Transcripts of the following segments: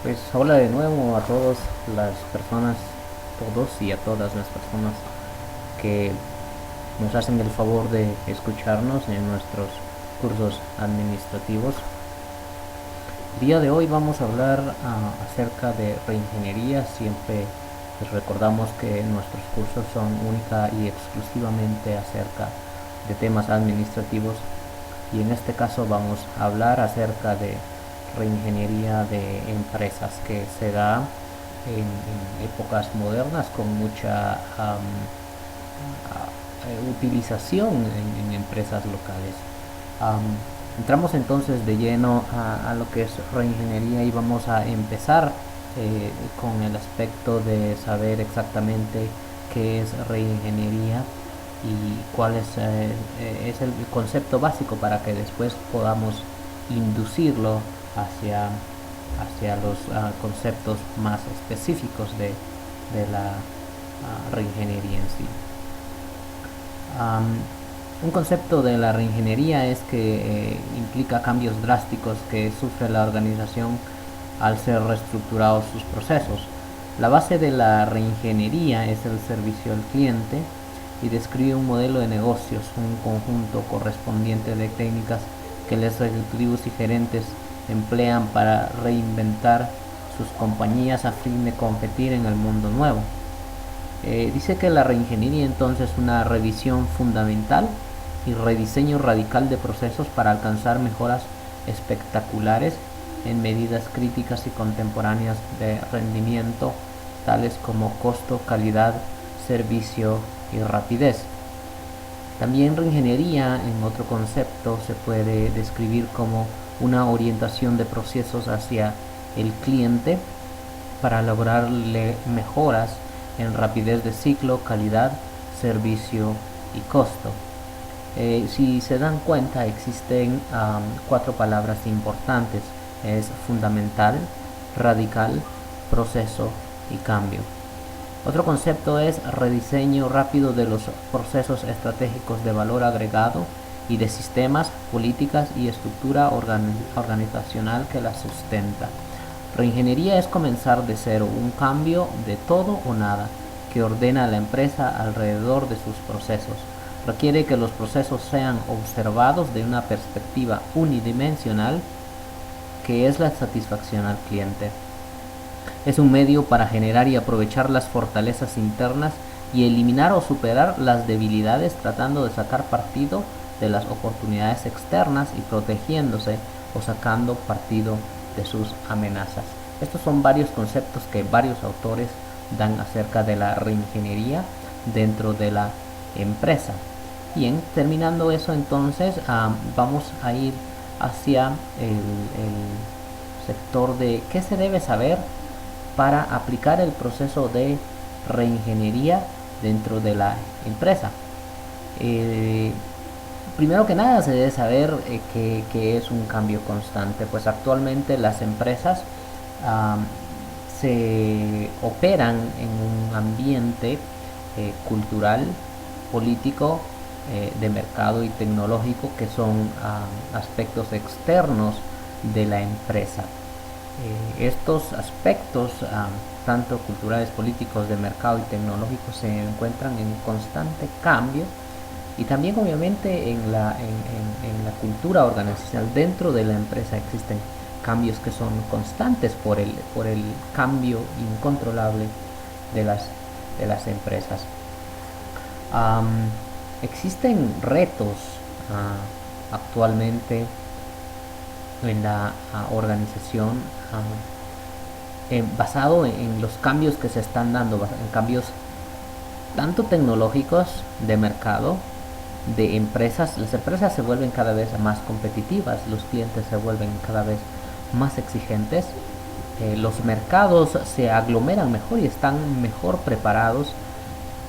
Pues hola de nuevo a todas las personas, todos y a todas las personas que nos hacen el favor de escucharnos en nuestros cursos administrativos. El día de hoy vamos a hablar acerca de reingeniería. Siempre les recordamos que nuestros cursos son única y exclusivamente acerca de temas administrativos, y en este caso vamos a hablar acerca de reingeniería de empresas que se da en épocas modernas con mucha utilización en empresas locales. Um, Entramos entonces de lleno a lo que es reingeniería y vamos a empezar con el aspecto de saber exactamente qué es reingeniería y cuál es el concepto básico para que después podamos inducirlo hacia los conceptos más específicos de la reingeniería en sí. Un concepto de la reingeniería es que implica cambios drásticos que sufre la organización al ser reestructurados sus procesos. La base de la reingeniería es el servicio al cliente y describe un modelo de negocios, un conjunto correspondiente de técnicas que los ejecutivos y gerentes emplean para reinventar sus compañías a fin de competir en el mundo nuevo. Dice que la reingeniería entonces es una revisión fundamental y rediseño radical de procesos para alcanzar mejoras espectaculares en medidas críticas y contemporáneas de rendimiento, tales como costo, calidad, servicio y rapidez. También reingeniería, en otro concepto, se puede describir como una orientación de procesos hacia el cliente para lograrle mejoras en rapidez de ciclo, calidad, servicio y costo. Si se dan cuenta, existen cuatro palabras importantes: es fundamental, radical, proceso y cambio. Otro concepto es rediseño rápido de los procesos estratégicos de valor agregado y de sistemas, políticas y estructura organizacional que las sustenta. Reingeniería es comenzar de cero, un cambio de todo o nada que ordena a la empresa alrededor de sus procesos. Requiere que los procesos sean observados de una perspectiva unidimensional, que es la satisfacción al cliente. Es un medio para generar y aprovechar las fortalezas internas y eliminar o superar las debilidades, tratando de sacar partido de las oportunidades externas y protegiéndose o sacando partido de sus amenazas. Estos son varios conceptos que varios autores dan acerca de la reingeniería dentro de la empresa. Bien, terminando eso entonces, vamos a ir hacia el sector de qué se debe saber para aplicar el proceso de reingeniería dentro de la empresa. Eh, Primero que nada se debe saber que es un cambio constante, pues actualmente las empresas um, se operan en un ambiente cultural, político, de mercado y tecnológico, que son aspectos externos de la empresa. Estos aspectos, tanto culturales, políticos, de mercado y tecnológicos, se encuentran en constante cambio, y también obviamente en la cultura organizacional dentro de la empresa existen cambios que son constantes por el cambio incontrolable de las empresas. Um, Existen retos actualmente en la organización, basado en los cambios que se están dando, en cambios tanto tecnológicos, de mercado, de empresas. Las empresas se vuelven cada vez más competitivas, los clientes se vuelven cada vez más exigentes, los mercados se aglomeran mejor y están mejor preparados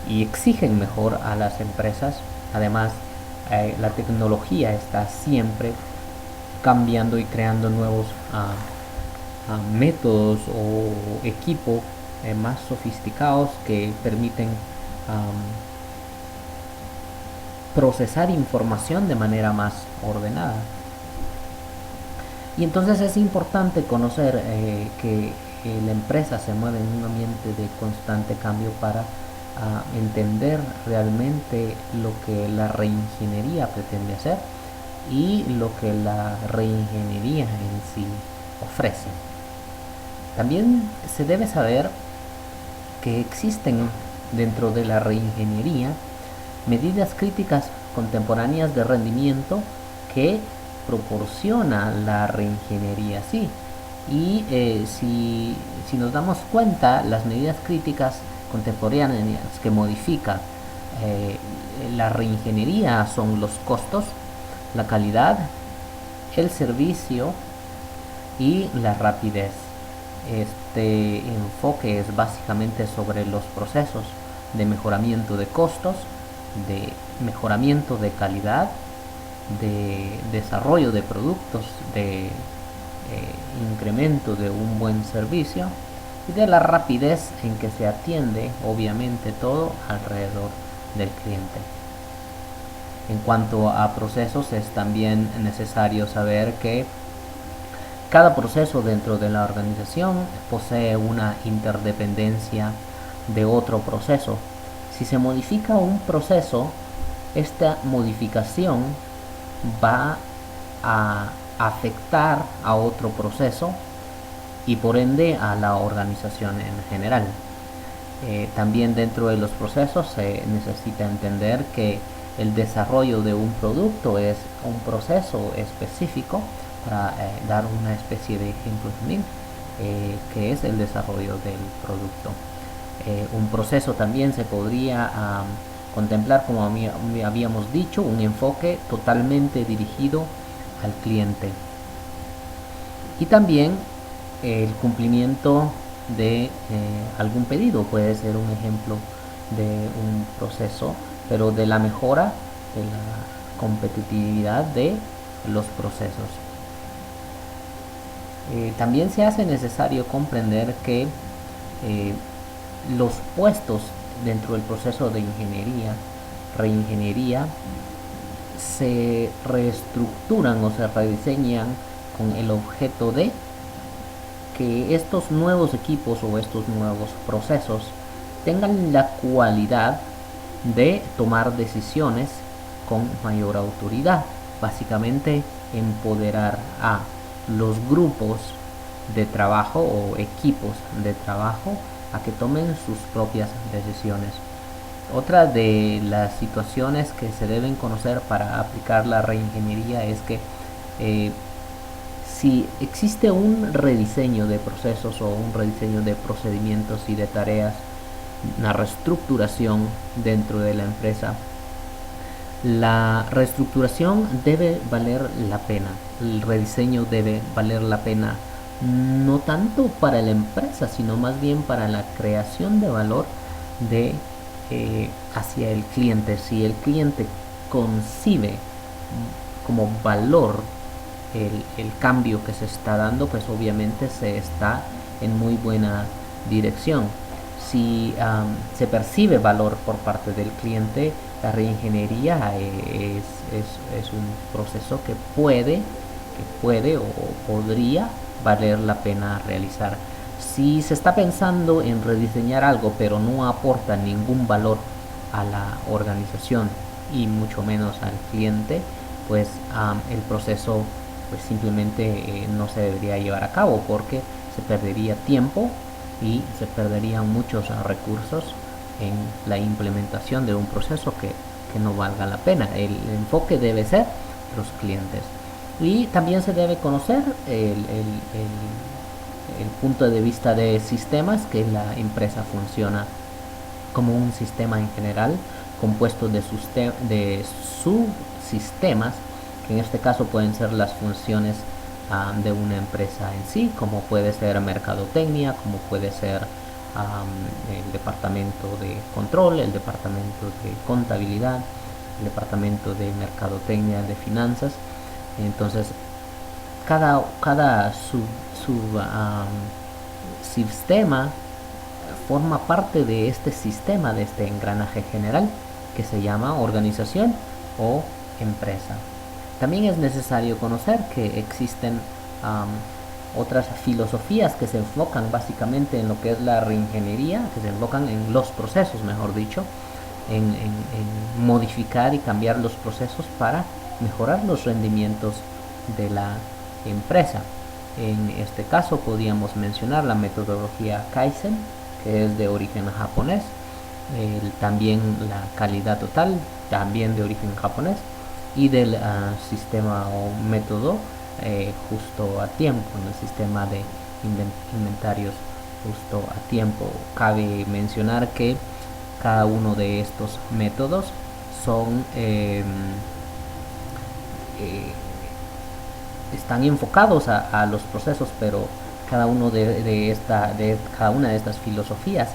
y exigen mejor a las empresas. Además, la tecnología está siempre cambiando y creando nuevos métodos o equipo más sofisticados que permiten procesar información de manera más ordenada. Y entonces es importante conocer que la empresa se mueve en un ambiente de constante cambio para entender realmente lo que la reingeniería pretende hacer y lo que la reingeniería en sí ofrece. También se debe saber que existen dentro de la reingeniería medidas críticas contemporáneas de rendimiento que proporciona la reingeniería, sí. Y si nos damos cuenta, las medidas críticas contemporáneas que modifica eh, la reingeniería son los costos, la calidad, el servicio y la rapidez. Este enfoque es básicamente sobre los procesos de mejoramiento de costos, de mejoramiento de calidad, de desarrollo de productos, de incremento de un buen servicio y de la rapidez en que se atiende obviamente todo alrededor del cliente. En cuanto a procesos, es también necesario saber que cada proceso dentro de la organización posee una interdependencia de otro proceso. Si se modifica un proceso, esta modificación va a afectar a otro proceso y por ende a la organización en general. También dentro de los procesos se necesita entender que el desarrollo de un producto es un proceso específico para dar una especie de ejemplo también, que es el desarrollo del producto. Un proceso también se podría contemplar, como habíamos dicho, un enfoque totalmente dirigido al cliente. Y también el cumplimiento de algún pedido puede ser un ejemplo de un proceso, pero de la mejora de la competitividad de los procesos. También se hace necesario comprender que los puestos dentro del proceso de reingeniería, se reestructuran o se rediseñan con el objeto de que estos nuevos equipos o estos nuevos procesos tengan la cualidad de tomar decisiones con mayor autoridad. Básicamente empoderar a los grupos de trabajo o equipos de trabajo a que tomen sus propias decisiones. Otra de las situaciones que se deben conocer para aplicar la reingeniería es que si existe un rediseño de procesos o un rediseño de procedimientos y de tareas, una reestructuración dentro de la empresa, la reestructuración debe valer la pena, el rediseño debe valer la pena, no tanto para la empresa, sino más bien para la creación de valor de hacia el cliente. Si el cliente concibe como valor el cambio que se está dando, pues obviamente se está en muy buena dirección. Si se percibe valor por parte del cliente, la reingeniería es un proceso que puede o podría valer la pena realizar. Si se está pensando en rediseñar algo pero no aporta ningún valor a la organización y mucho menos al cliente, pues el proceso pues simplemente no se debería llevar a cabo porque se perdería tiempo y se perderían muchos recursos en la implementación de un proceso que no valga la pena. El enfoque debe ser los clientes. Y también se debe conocer el punto de vista de sistemas, que la empresa funciona como un sistema en general compuesto de subsistemas, que en este caso pueden ser las funciones de una empresa en sí, como puede ser mercadotecnia, como puede ser el departamento de control, el departamento de contabilidad, el departamento de mercadotecnia, de finanzas. Entonces cada sistema forma parte de este sistema, de este engranaje general que se llama organización o empresa. También es necesario conocer que existen otras filosofías que se enfocan básicamente en lo que es la reingeniería, que se enfocan en los procesos, mejor dicho, en modificar y cambiar los procesos para mejorar los rendimientos de la empresa. En este caso podríamos mencionar la metodología Kaizen, que es de origen japonés, también la calidad total, también de origen japonés, y del sistema o método justo a tiempo, en el sistema de inventarios justo a tiempo. Cabe mencionar que cada uno de estos métodos son están enfocados a los procesos, pero cada uno cada una de estas filosofías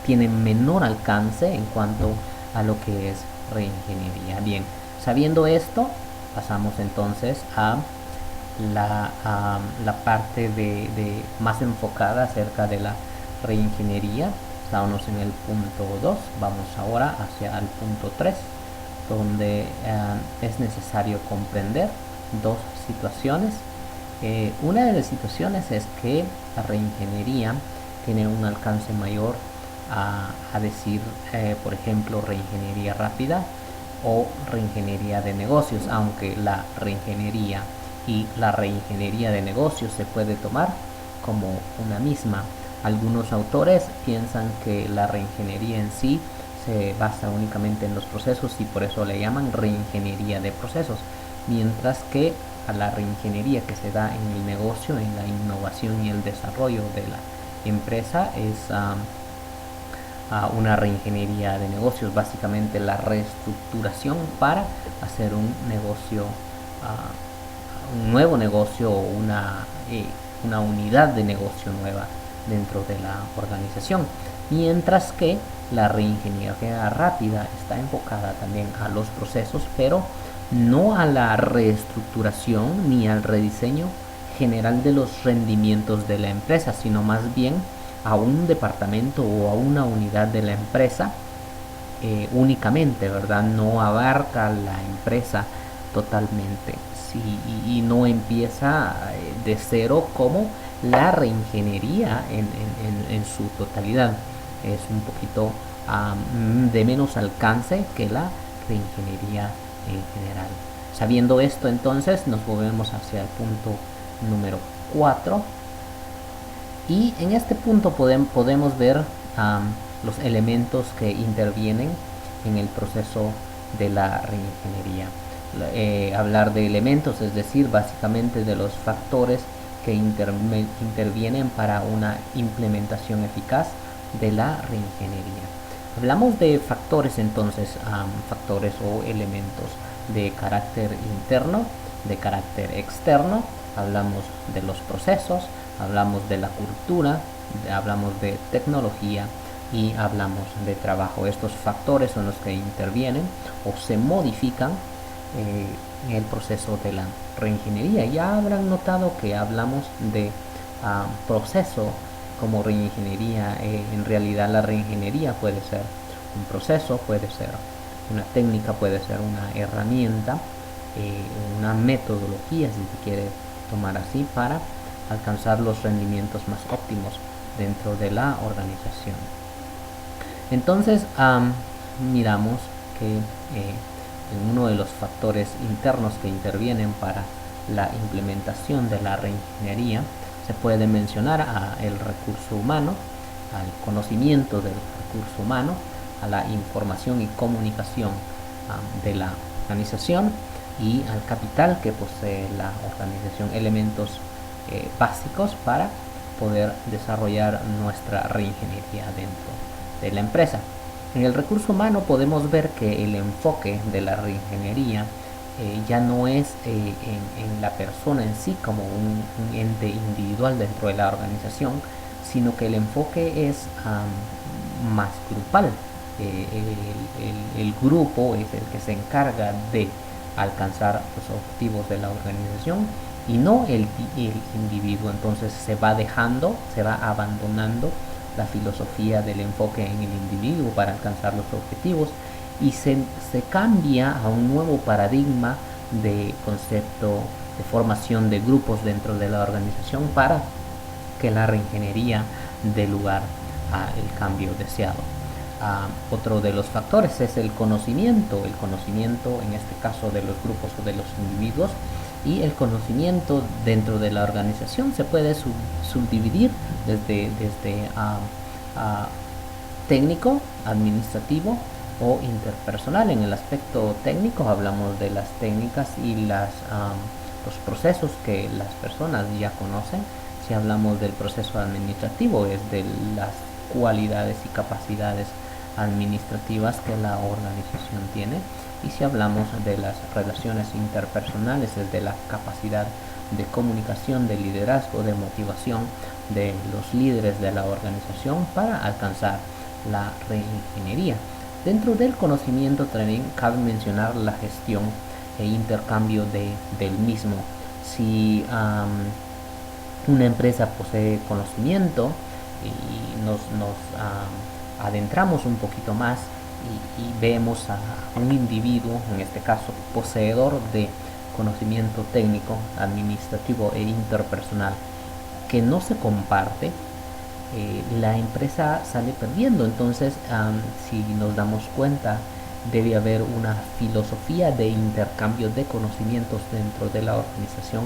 tiene menor alcance en cuanto a lo que es reingeniería. Bien, sabiendo esto, pasamos entonces a la parte más enfocada acerca de la reingeniería. Estábamos en el punto 2, vamos ahora hacia el punto 3, donde es necesario comprender dos situaciones. Una de las situaciones es que la reingeniería tiene un alcance mayor a decir, por ejemplo, reingeniería rápida o reingeniería de negocios, aunque la reingeniería y la reingeniería de negocios se puede tomar como una misma. Algunos autores piensan que la reingeniería en sí se basa únicamente en los procesos y por eso le llaman reingeniería de procesos, mientras que a la reingeniería que se da en el negocio, en la innovación y el desarrollo de la empresa es una reingeniería de negocios, básicamente la reestructuración para hacer un negocio, un nuevo negocio o una unidad de negocio nueva dentro de la organización, mientras que la reingeniería rápida está enfocada también a los procesos, pero no a la reestructuración ni al rediseño general de los rendimientos de la empresa, sino más bien a un departamento o a una unidad de la empresa únicamente, ¿verdad? No abarca la empresa totalmente, sí, y no empieza de cero como la reingeniería en su totalidad. Es un poquito de menos alcance que la reingeniería en general. Sabiendo esto, entonces nos movemos hacia el punto número 4. Y en este punto podemos ver los elementos que intervienen en el proceso de la reingeniería. Hablar de elementos, es decir, básicamente de los factores que intervienen para una implementación eficaz de la reingeniería. Hablamos de factores entonces, factores o elementos de carácter interno, de carácter externo. Hablamos de los procesos, hablamos de la cultura, hablamos de tecnología y hablamos de trabajo. Estos factores son los que intervienen o se modifican en el proceso de la reingeniería. Ya habrán notado que hablamos de proceso como reingeniería. En realidad la reingeniería puede ser un proceso, puede ser una técnica, puede ser una herramienta, una metodología, si se quiere tomar así, para alcanzar los rendimientos más óptimos dentro de la organización. Entonces miramos que en uno de los factores internos que intervienen para la implementación de la reingeniería se puede mencionar el recurso humano, al conocimiento del recurso humano, a la información y comunicación de la organización y al capital que posee la organización, elementos básicos para poder desarrollar nuestra reingeniería dentro de la empresa. En el recurso humano podemos ver que el enfoque de la reingeniería ya no es en la persona en sí como un ente individual dentro de la organización, sino que el enfoque es más grupal. El grupo es el que se encarga de alcanzar los objetivos de la organización y no el individuo. Entonces se va abandonando la filosofía del enfoque en el individuo para alcanzar los objetivos y se cambia a un nuevo paradigma de concepto de formación de grupos dentro de la organización para que la reingeniería dé lugar al cambio deseado. Otro de los factores es el conocimiento en este caso de los grupos o de los individuos, y el conocimiento dentro de la organización se puede subdividir desde técnico, administrativo o interpersonal. En el aspecto técnico hablamos de las técnicas y los procesos que las personas ya conocen. Si hablamos del proceso administrativo, es de las cualidades y capacidades administrativas que la organización tiene. Y si hablamos de las relaciones interpersonales, es de la capacidad de comunicación, de liderazgo, de motivación de los líderes de la organización para alcanzar la reingeniería. Dentro del conocimiento también cabe mencionar la gestión e intercambio del mismo. Si una empresa posee conocimiento y nos adentramos un poquito más y vemos a un individuo, en este caso poseedor de conocimiento técnico, administrativo e interpersonal, que no se comparte, la empresa sale perdiendo. Entonces, si nos damos cuenta, debe haber una filosofía de intercambio de conocimientos dentro de la organización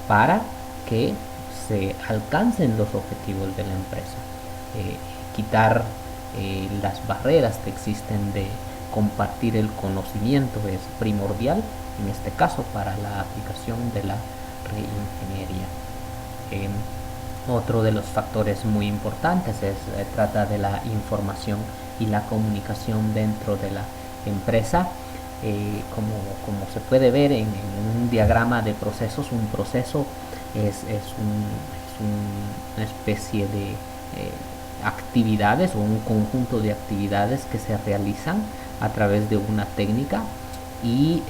para que se alcancen los objetivos de la empresa. Quitar las barreras que existen de compartir el conocimiento es primordial, en este caso para la aplicación de la reingeniería. Otro de los factores muy importantes trata de la información y la comunicación dentro de la empresa. Como se puede ver en un diagrama de procesos, un proceso es una especie de actividades o un conjunto de actividades que se realizan a través de una técnica, y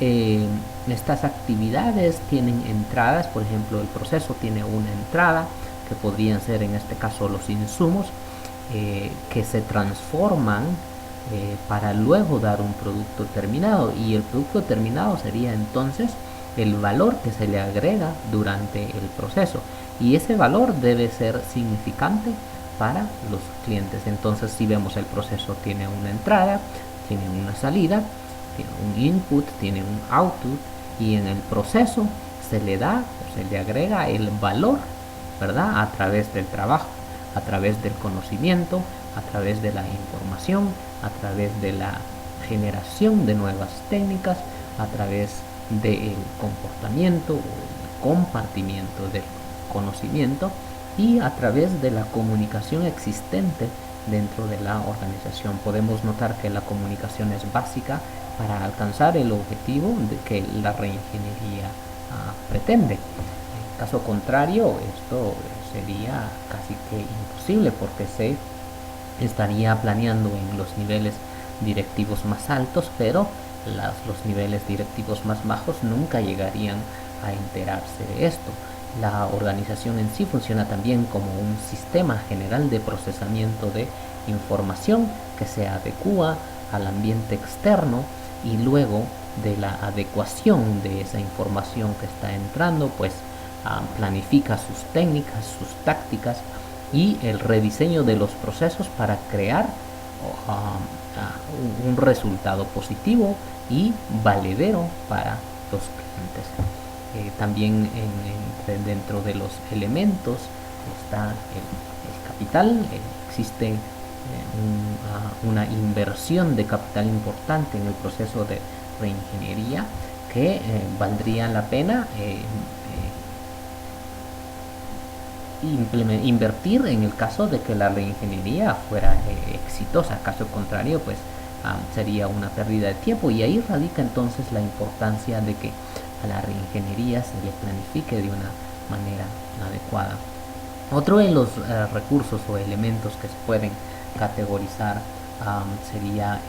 estas actividades tienen entradas. Por ejemplo, el proceso tiene una entrada que podrían ser en este caso los insumos que se transforman para luego dar un producto terminado, y el producto terminado sería entonces el valor que se le agrega durante el proceso, y ese valor debe ser significante para los clientes. Entonces, si vemos, el proceso tiene una entrada, tiene una salida, tiene un input, tiene un output, y en el proceso se le da o se le agrega el valor, ¿verdad? A través del trabajo, a través del conocimiento, a través de la información, a través de la generación de nuevas técnicas, a través del comportamiento o el compartimiento del conocimiento, y a través de la comunicación existente dentro de la organización. Podemos notar que la comunicación es básica para alcanzar el objetivo de que la reingeniería pretende. En caso contrario, esto sería casi que imposible, porque se estaría planeando en los niveles directivos más altos, pero los niveles directivos más bajos nunca llegarían a enterarse de esto. La organización en sí funciona también como un sistema general de procesamiento de información que se adecúa al ambiente externo, y luego de la adecuación de esa información que está entrando, pues planifica sus técnicas, sus tácticas y el rediseño de los procesos para crear un resultado positivo y valedero para los clientes. También dentro de los elementos está el capital. Existe una inversión de capital importante en el proceso de reingeniería que valdría la pena invertir en el caso de que la reingeniería fuera exitosa. Caso contrario, pues sería una pérdida de tiempo, y ahí radica entonces la importancia de que a la reingeniería se le planifique de una manera adecuada. Otro de los recursos o elementos que se pueden categorizar sería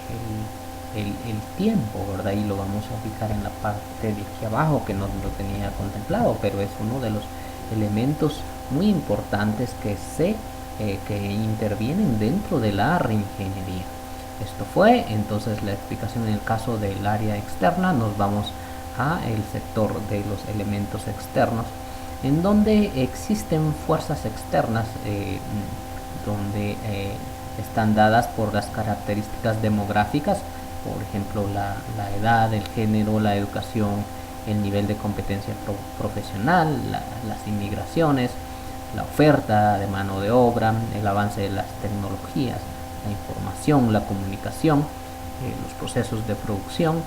el tiempo, ¿verdad? Y lo vamos a ubicar en la parte de aquí abajo, que no lo tenía contemplado, pero es uno de los elementos muy importantes que intervienen dentro de la reingeniería. Esto fue entonces la explicación en el caso del área externa. Nos vamos a el sector de los elementos externos, en donde existen fuerzas externas, donde están dadas por las características demográficas, por ejemplo la edad, el género, la educación, el nivel de competencia profesional, las inmigraciones, la oferta de mano de obra, el avance de las tecnologías, la información, la comunicación, los procesos de producción,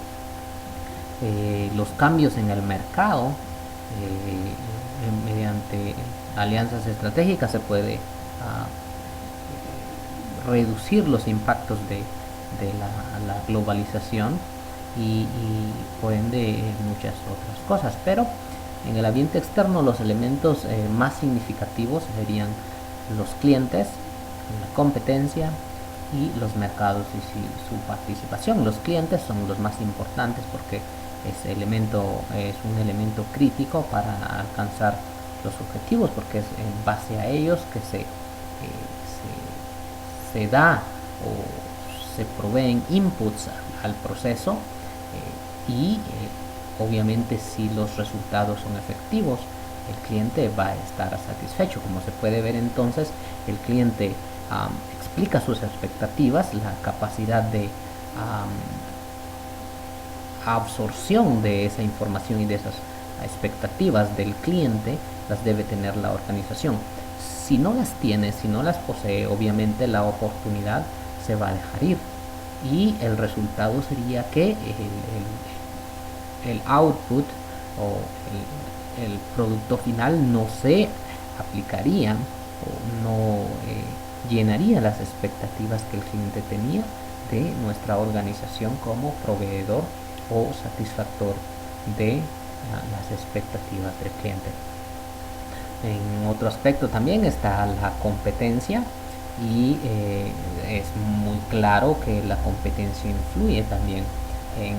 los cambios en el mercado. Mediante alianzas estratégicas se puede reducir los impactos de la globalización y por ende muchas otras cosas. Pero en el ambiente externo los elementos más significativos serían los clientes, la competencia y los mercados y su participación. Los clientes son los más importantes porque es un elemento crítico para alcanzar los objetivos, porque es en base a ellos que se da o se proveen inputs al proceso y obviamente si los resultados son efectivos, el cliente va a estar satisfecho. Como se puede ver entonces, el cliente explica sus expectativas, la capacidad de absorción de esa información y de esas expectativas del cliente las debe tener la organización. Si no las tiene, si no las posee, obviamente la oportunidad se va a dejar ir y el resultado sería que el output o el producto final no se aplicaría o no llenaría las expectativas que el cliente tenía de nuestra organización como proveedor o satisfactor de las expectativas del cliente. En otro aspecto también está la competencia y es muy claro que la competencia influye también en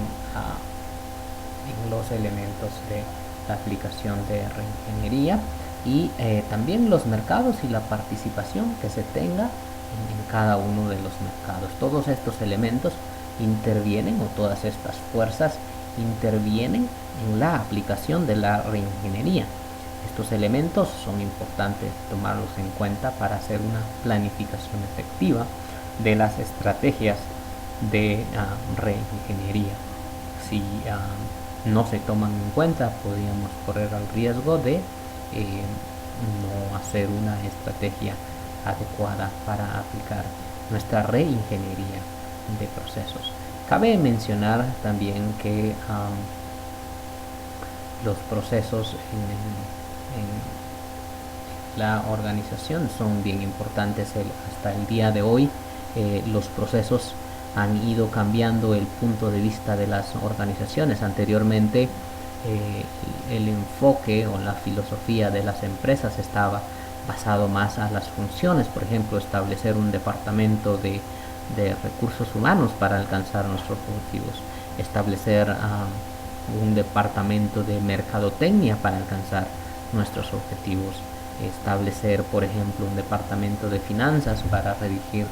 los elementos de la aplicación de reingeniería y también los mercados y la participación que se tenga en cada uno de los mercados. Todos estos elementos intervienen, o todas estas fuerzas intervienen en la aplicación de la reingeniería. Estos elementos son importantes tomarlos en cuenta para hacer una planificación efectiva de las estrategias de reingeniería. Si no se toman en cuenta, podríamos correr el riesgo de no hacer una estrategia adecuada para aplicar nuestra reingeniería de procesos. Cabe mencionar también que los procesos en la organización son bien importantes. Hasta el día de hoy los procesos han ido cambiando el punto de vista de las organizaciones. Anteriormente el enfoque o la filosofía de las empresas estaba basado más a las funciones, por ejemplo, establecer un departamento de recursos humanos para alcanzar nuestros objetivos, establecer un departamento de mercadotecnia para alcanzar nuestros objetivos, establecer, por ejemplo, un departamento de finanzas para redirigir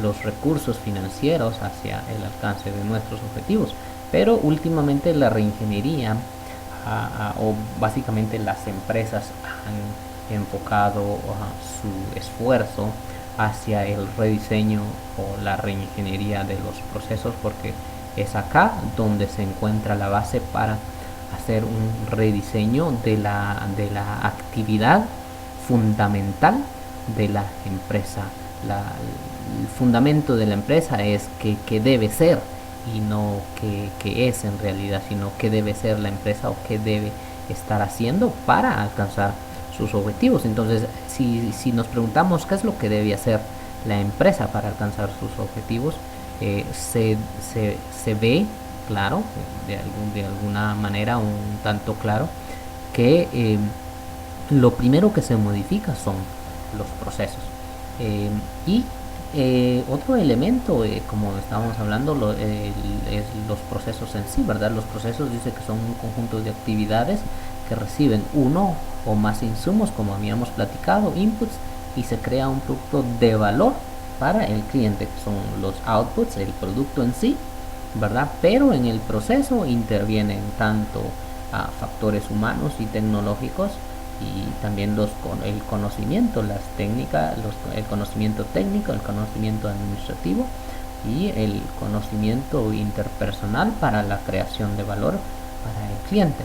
los recursos financieros hacia el alcance de nuestros objetivos. Pero últimamente la reingeniería o básicamente las empresas han enfocado su esfuerzo hacia el rediseño o la reingeniería de los procesos, porque es acá donde se encuentra la base para hacer un rediseño de la actividad fundamental de la empresa. El fundamento de la empresa es que debe ser y no que es en realidad, sino que debe ser la empresa o que debe estar haciendo para alcanzar sus objetivos. Entonces, si nos preguntamos qué es lo que debe hacer la empresa para alcanzar sus objetivos, se ve claro, de alguna manera un tanto claro, que lo primero que se modifica son los procesos. Y otro elemento, como estábamos hablando, es los procesos en sí, ¿verdad? Los procesos dice que son un conjunto de actividades que reciben uno o más insumos, como habíamos platicado, inputs, y se crea un producto de valor para el cliente, que son los outputs, el producto en sí, ¿verdad? Pero en el proceso intervienen tanto factores humanos y tecnológicos, y también el conocimiento, las técnicas, el conocimiento técnico, el conocimiento administrativo y el conocimiento interpersonal para la creación de valor para el cliente.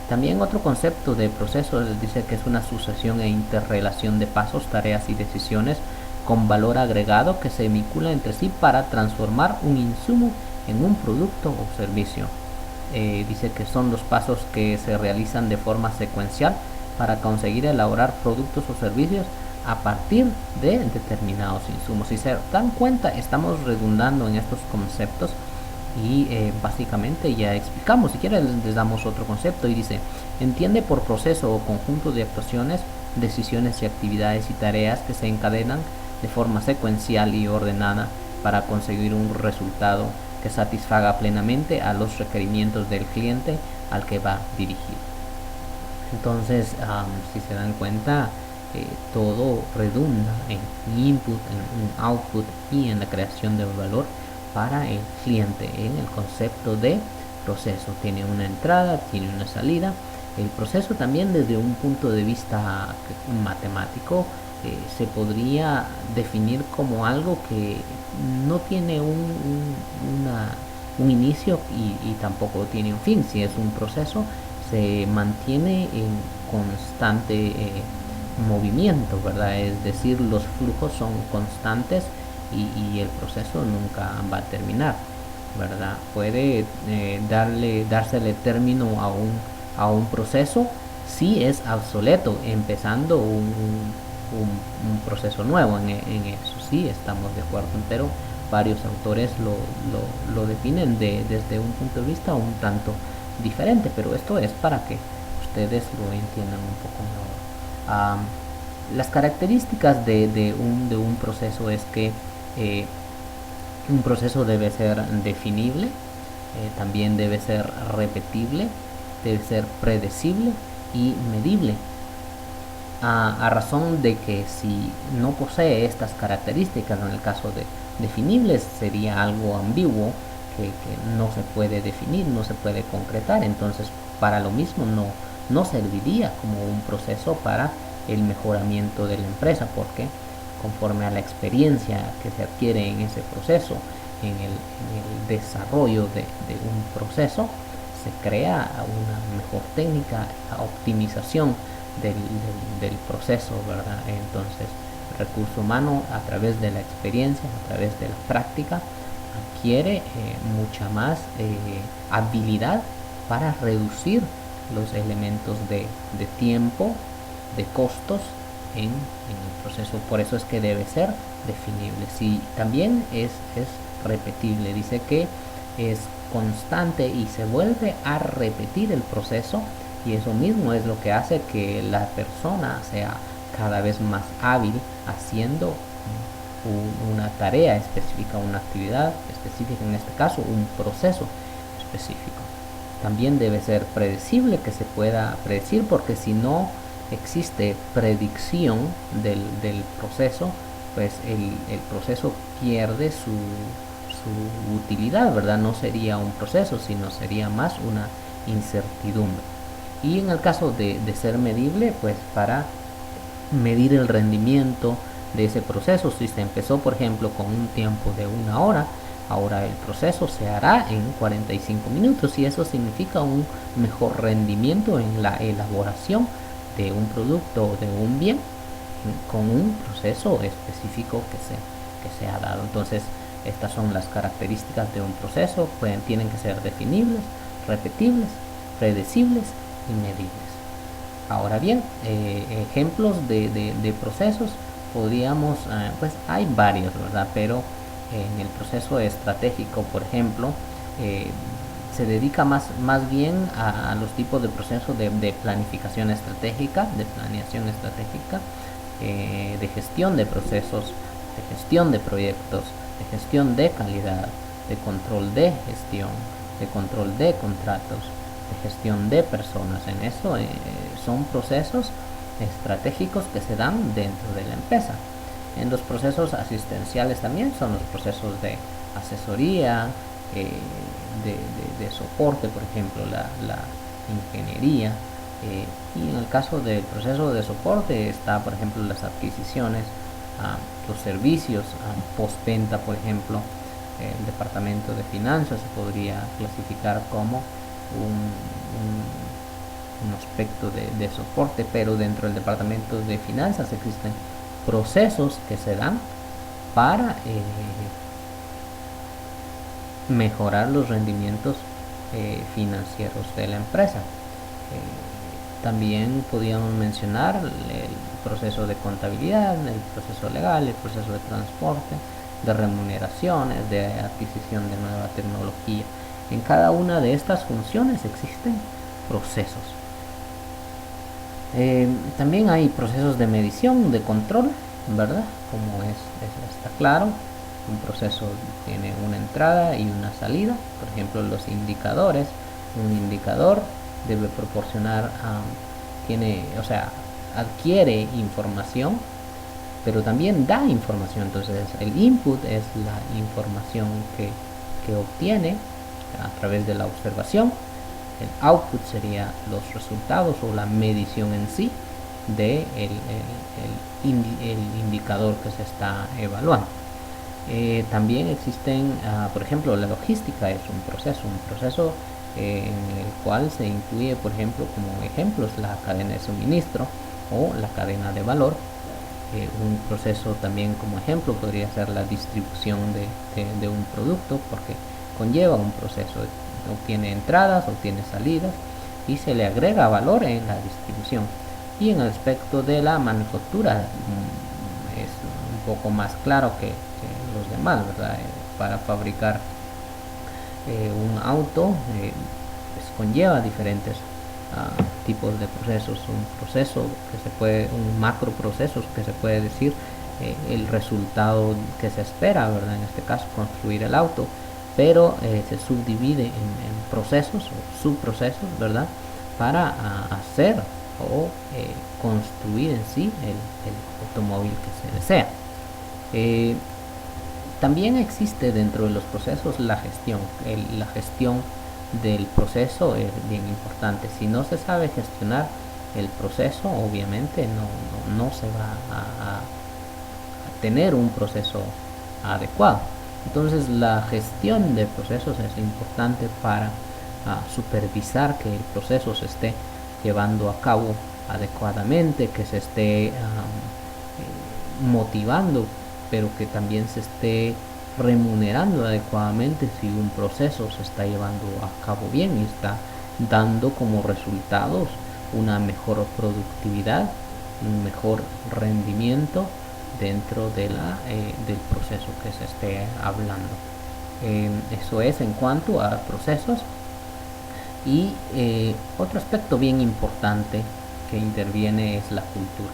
También otro concepto de proceso dice que es una sucesión e interrelación de pasos, tareas y decisiones con valor agregado que se vincula entre sí para transformar un insumo en un producto o servicio. Dice que son los pasos que se realizan de forma secuencial para conseguir elaborar productos o servicios a partir de determinados insumos. Si se dan cuenta, estamos redundando en estos conceptos y básicamente ya explicamos. Si quieren les damos otro concepto y dice: entiende por proceso o conjunto de actuaciones, decisiones y actividades y tareas que se encadenan de forma secuencial y ordenada para conseguir un resultado que satisfaga plenamente a los requerimientos del cliente al que va dirigido. Entonces, si se dan cuenta, todo redunda en input, en output y en la creación de valor para el cliente. En el concepto de proceso tiene una entrada, tiene una salida. El proceso también, desde un punto de vista matemático, se podría definir como algo que no tiene un inicio y tampoco tiene un fin. Si es un proceso, se mantiene en constante movimiento, ¿verdad? Es decir, los flujos son constantes y el proceso nunca va a terminar, ¿verdad? Puede dársele término a un proceso si es obsoleto, empezando un proceso nuevo. En eso sí estamos de acuerdo, pero varios autores lo definen desde un punto de vista un tanto diferente, pero esto es para que ustedes lo entiendan un poco mejor. Las características de un proceso es que un proceso debe ser definible, también debe ser repetible, debe ser predecible y medible. A razón de que si no posee estas características, en el caso de definibles, sería algo ambiguo que no se puede definir, no se puede concretar. Entonces, para lo mismo no serviría como un proceso para el mejoramiento de la empresa, porque conforme a la experiencia que se adquiere en ese proceso, en el desarrollo de un proceso, se crea una mejor técnica, la optimización del proceso, ¿verdad? Entonces, el recurso humano, a través de la experiencia, a través de la práctica, adquiere mucha más habilidad para reducir los elementos de tiempo, de costos en el proceso. Por eso es que debe ser definible. Si también es repetible, dice que es constante y se vuelve a repetir el proceso, y eso mismo es lo que hace que la persona sea cada vez más hábil haciendo una tarea específica, una actividad específica, en este caso un proceso específico. También debe ser predecible, que se pueda predecir, porque si no existe predicción del proceso, pues el proceso pierde su utilidad, ¿verdad? No sería un proceso, sino sería más una incertidumbre. Y en el caso de ser medible, pues para medir el rendimiento de ese proceso, si se empezó por ejemplo con un tiempo de 1 hora, ahora el proceso se hará en 45 minutos, y eso significa un mejor rendimiento en la elaboración de un producto o de un bien con un proceso específico que se ha dado. Entonces, estas son las características de un proceso. Tienen que ser definibles, repetibles, predecibles y medibles. Ahora bien, ejemplos de procesos podríamos, pues hay varios, ¿verdad? Pero en el proceso estratégico, por ejemplo, se dedica más bien a los tipos de procesos de planificación estratégica, de planeación estratégica, de gestión de procesos, de gestión de proyectos, de gestión de calidad, de control de gestión, de control de contratos, de gestión de personas. En eso son procesos estratégicos que se dan dentro de la empresa. En los procesos asistenciales también son los procesos de asesoría, de soporte, por ejemplo, la ingeniería. Y en el caso del proceso de soporte está, por ejemplo, las adquisiciones, los servicios postventa, por ejemplo. El departamento de finanzas se podría clasificar como un aspecto de soporte, pero dentro del departamento de finanzas existen procesos que se dan para mejorar los rendimientos financieros de la empresa. También podríamos mencionar el proceso de contabilidad, el proceso legal, el proceso de transporte, de remuneraciones, de adquisición de nueva tecnología. En cada una de estas funciones existen procesos. También hay procesos de medición, de control, ¿verdad? Como está claro, un proceso tiene una entrada y una salida. Por ejemplo, los indicadores. Un indicador debe proporcionar, adquiere información, pero también da información. Entonces, el input es la información que obtiene a través de la observación. El output sería los resultados o la medición en sí de el indicador que se está evaluando. También existen, por ejemplo, la logística es un proceso en el cual se incluye, por ejemplo, como ejemplos, la cadena de suministro o la cadena de valor. Un proceso también como ejemplo podría ser la distribución de un producto, porque conlleva un proceso, obtiene entradas, obtiene salidas y se le agrega valor en la distribución. Y en el aspecto de la manufactura es un poco más claro que los demás, ¿verdad? Para fabricar un auto pues conlleva diferentes tipos de procesos. Un macro proceso que se puede decir el resultado que se espera, ¿verdad? En este caso construir el auto, pero se subdivide en procesos o subprocesos, ¿verdad? Para hacer o construir en sí el automóvil que se desea. También existe dentro de los procesos la gestión. La gestión del proceso es bien importante. Si no se sabe gestionar el proceso, obviamente no se va a tener un proceso adecuado. Entonces, la gestión de procesos es importante para supervisar que el proceso se esté llevando a cabo adecuadamente, que se esté motivando, pero que también se esté remunerando adecuadamente si un proceso se está llevando a cabo bien y está dando como resultados una mejor productividad, un mejor rendimiento dentro del proceso que se esté hablando. Eso es en cuanto a procesos. Y otro aspecto bien importante que interviene es la cultura.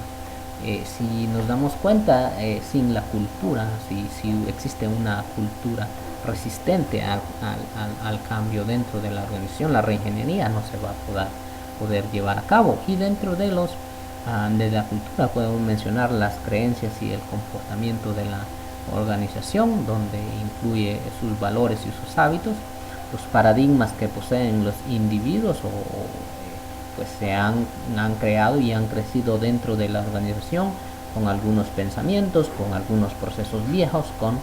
Si nos damos cuenta, sin la cultura, si existe una cultura resistente al cambio dentro de la organización, la reingeniería no se va a poder llevar a cabo. Y dentro de la cultura podemos mencionar las creencias y el comportamiento de la organización, donde incluye sus valores y sus hábitos, los paradigmas que poseen los individuos pues se han creado y han crecido dentro de la organización con algunos pensamientos, con algunos procesos viejos, con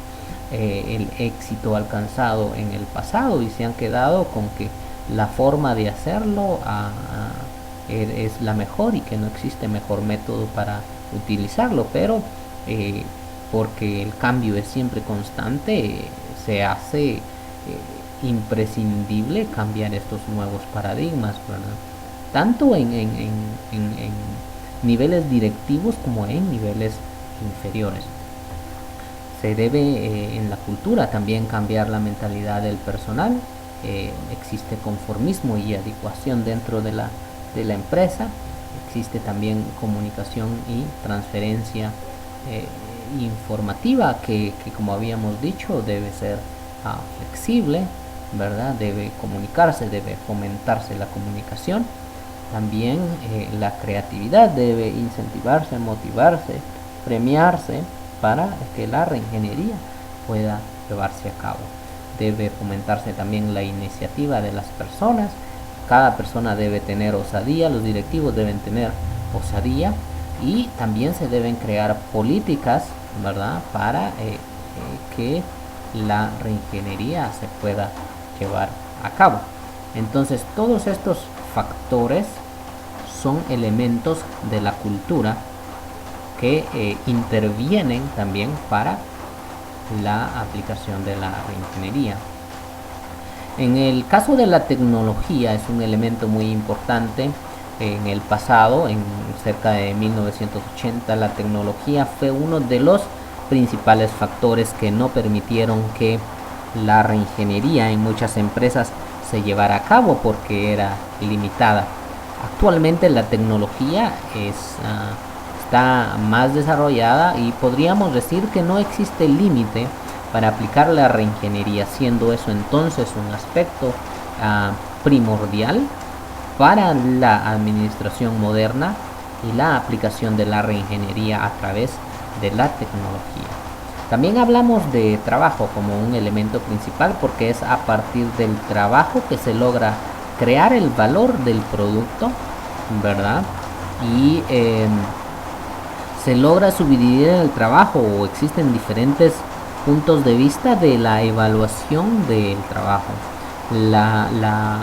el éxito alcanzado en el pasado, y se han quedado con que la forma de hacerlo es la mejor y que no existe mejor método para utilizarlo, pero porque el cambio es siempre constante, se hace imprescindible cambiar estos nuevos paradigmas, ¿verdad? Tanto en niveles directivos como en niveles inferiores. Se debe en la cultura también cambiar la mentalidad del personal. Existe conformismo y adecuación dentro de la empresa. Existe también comunicación y transferencia informativa que como habíamos dicho debe ser flexible, ¿verdad? Debe comunicarse, debe fomentarse la comunicación. También la creatividad debe incentivarse, motivarse, premiarse para que la reingeniería pueda llevarse a cabo. debe fomentarse también la iniciativa de las personas. Cada persona debe tener osadía, los directivos deben tener osadía, y también se deben crear políticas, ¿verdad?, para que la reingeniería se pueda llevar a cabo. Entonces, todos estos factores son elementos de la cultura que intervienen también para la aplicación de la reingeniería. En el caso de la tecnología, es un elemento muy importante. En el pasado, en cerca de 1980, la tecnología fue uno de los principales factores que no permitieron que la reingeniería en muchas empresas se llevara a cabo, porque era limitada. Actualmente la tecnología está más desarrollada, y podríamos decir que no existe límite para aplicar la reingeniería, siendo eso entonces un aspecto primordial para la administración moderna y la aplicación de la reingeniería a través de la tecnología. También hablamos de trabajo como un elemento principal, porque es a partir del trabajo que se logra crear el valor del producto, ¿verdad? Y se logra subdividir el trabajo, o existen diferentes puntos de vista de la evaluación del trabajo.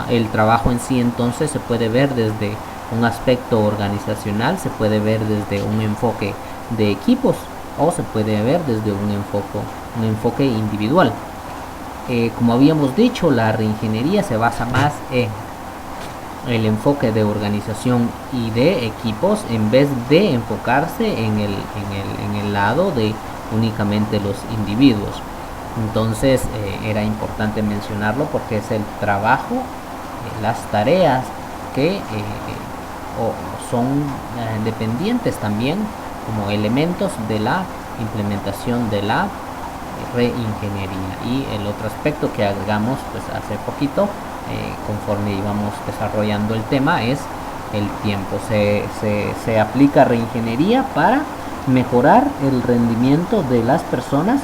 El trabajo en sí entonces se puede ver desde un aspecto organizacional, se puede ver desde un enfoque de equipos, o se puede ver desde un enfoque individual. Como habíamos dicho, la reingeniería se basa más en el enfoque de organización y de equipos, en vez de enfocarse en el lado de únicamente los individuos. Entonces era importante mencionarlo, porque es el trabajo, las tareas que son dependientes también como elementos de la implementación de la reingeniería. Y el otro aspecto que agregamos pues hace poquito, conforme íbamos desarrollando el tema, es el tiempo. Se aplica reingeniería para mejorar el rendimiento de las personas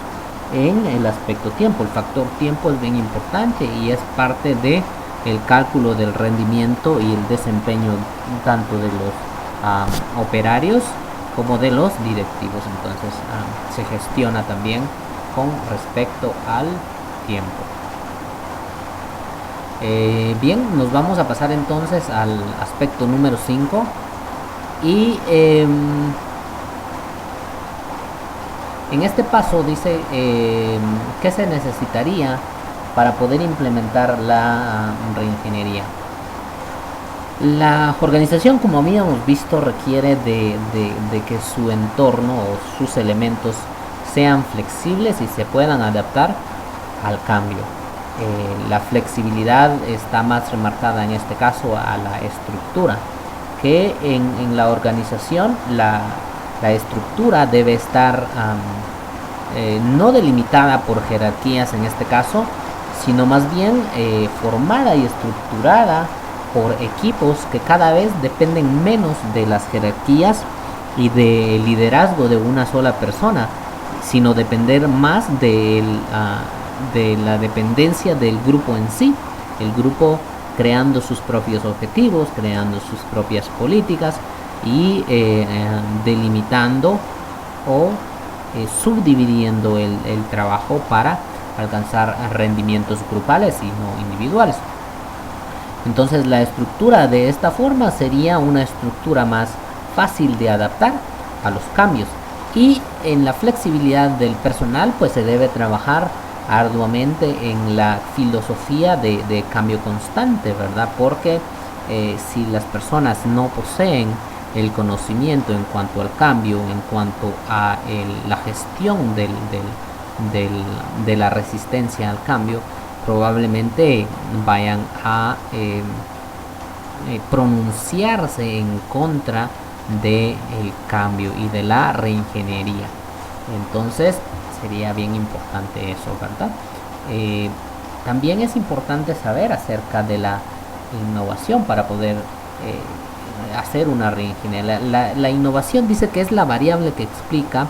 en el aspecto tiempo. El factor tiempo es bien importante y es parte de el cálculo del rendimiento y el desempeño tanto de los operarios como de los directivos. Entonces se gestiona también con respecto al tiempo. Bien, nos vamos a pasar entonces al aspecto número 5, y en este paso dice qué se necesitaría para poder implementar la reingeniería. La organización, como habíamos visto, requiere de que su entorno o sus elementos sean flexibles y se puedan adaptar al cambio. La flexibilidad está más remarcada en este caso a la estructura, que en la organización la estructura debe estar no delimitada por jerarquías en este caso, sino más bien formada y estructurada por equipos que cada vez dependen menos de las jerarquías y del liderazgo de una sola persona, sino depender más de la dependencia del grupo en sí, el grupo creando sus propios objetivos, creando sus propias políticas y delimitando o subdividiendo el trabajo para alcanzar rendimientos grupales y no individuales. Entonces la estructura de esta forma sería una estructura más fácil de adaptar a los cambios, y en la flexibilidad del personal pues se debe trabajar arduamente en la filosofía de cambio constante, ¿verdad? Porque si las personas no poseen el conocimiento en cuanto al cambio, en cuanto a la gestión de la resistencia al cambio, probablemente vayan a pronunciarse en contra del cambio y de la reingeniería. Entonces sería bien importante eso, ¿verdad? También es importante saber acerca de la innovación para poder hacer una reingeniería. La innovación dice que es la variable que explica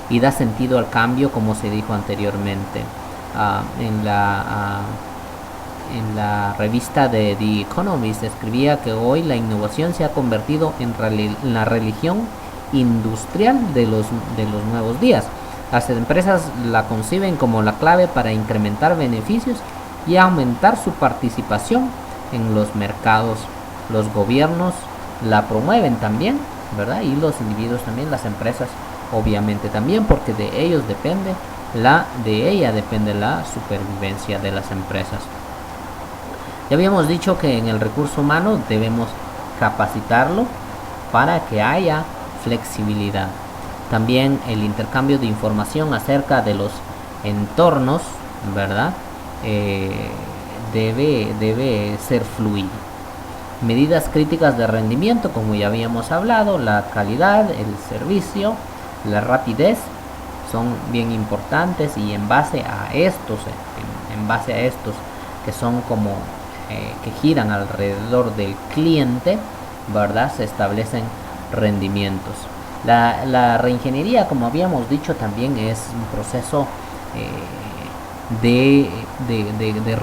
y da sentido al cambio, como se dijo anteriormente. en la revista de The Economist escribía que hoy la innovación se ha convertido en la religión industrial de los nuevos días. Las empresas la conciben como la clave para incrementar beneficios y aumentar su participación en los mercados. Los gobiernos la promueven también, ¿verdad? Y los individuos también, las empresas obviamente también, porque de ella depende la supervivencia de las empresas. Ya habíamos dicho que en el recurso humano debemos capacitarlo para que haya flexibilidad. También el intercambio de información acerca de los entornos, ¿verdad? Debe ser fluido. Medidas críticas de rendimiento, como ya habíamos hablado, la calidad, el servicio, la rapidez son bien importantes, y en base a estos que son como que giran alrededor del cliente, ¿verdad? Se establecen rendimientos. La reingeniería, como habíamos dicho, también es un proceso de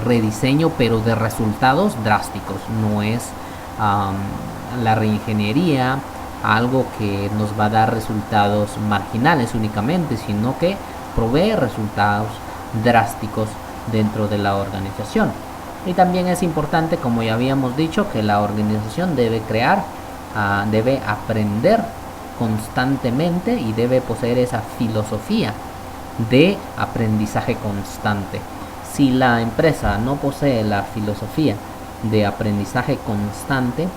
rediseño, pero de resultados drásticos. No es la reingeniería algo que nos va a dar resultados marginales únicamente, sino que provee resultados drásticos dentro de la organización. Y también es importante, como ya habíamos dicho, que la organización debe aprender constantemente y debe poseer esa filosofía de aprendizaje constante. Si la empresa no posee la filosofía de aprendizaje constante,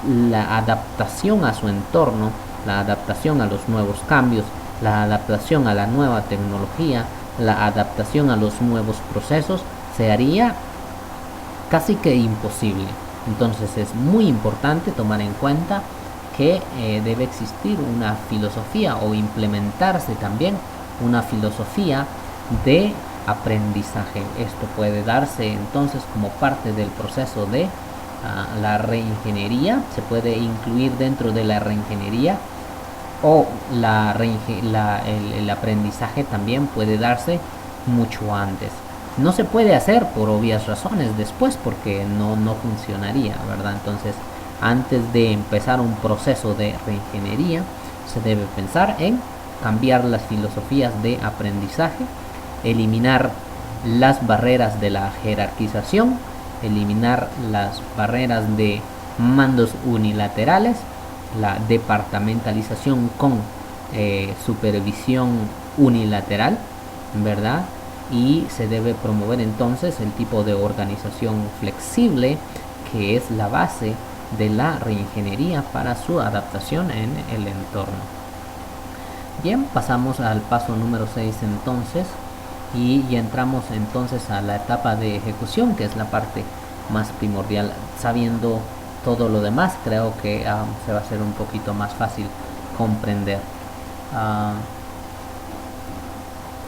la adaptación a su entorno, la adaptación a los nuevos cambios, la adaptación a la nueva tecnología, la adaptación a los nuevos procesos se haría casi que imposible. Entonces es muy importante tomar en cuenta que debe existir una filosofía, o implementarse también una filosofía de aprendizaje. Esto puede darse entonces como parte del proceso de la reingeniería. Se puede incluir dentro de la reingeniería, o el aprendizaje también puede darse mucho antes. No se puede hacer por obvias razones después, porque no funcionaría, ¿verdad? Entonces, antes de empezar un proceso de reingeniería, se debe pensar en cambiar las filosofías de aprendizaje, eliminar las barreras de la jerarquización, eliminar las barreras de mandos unilaterales, la departamentalización con supervisión unilateral, ¿verdad? Y se debe promover entonces el tipo de organización flexible, que es la base de la reingeniería para su adaptación en el entorno. Bien, pasamos al paso número 6 entonces, y ya entramos entonces a la etapa de ejecución, que es la parte más primordial. Sabiendo todo lo demás, creo que se va a hacer un poquito más fácil comprender.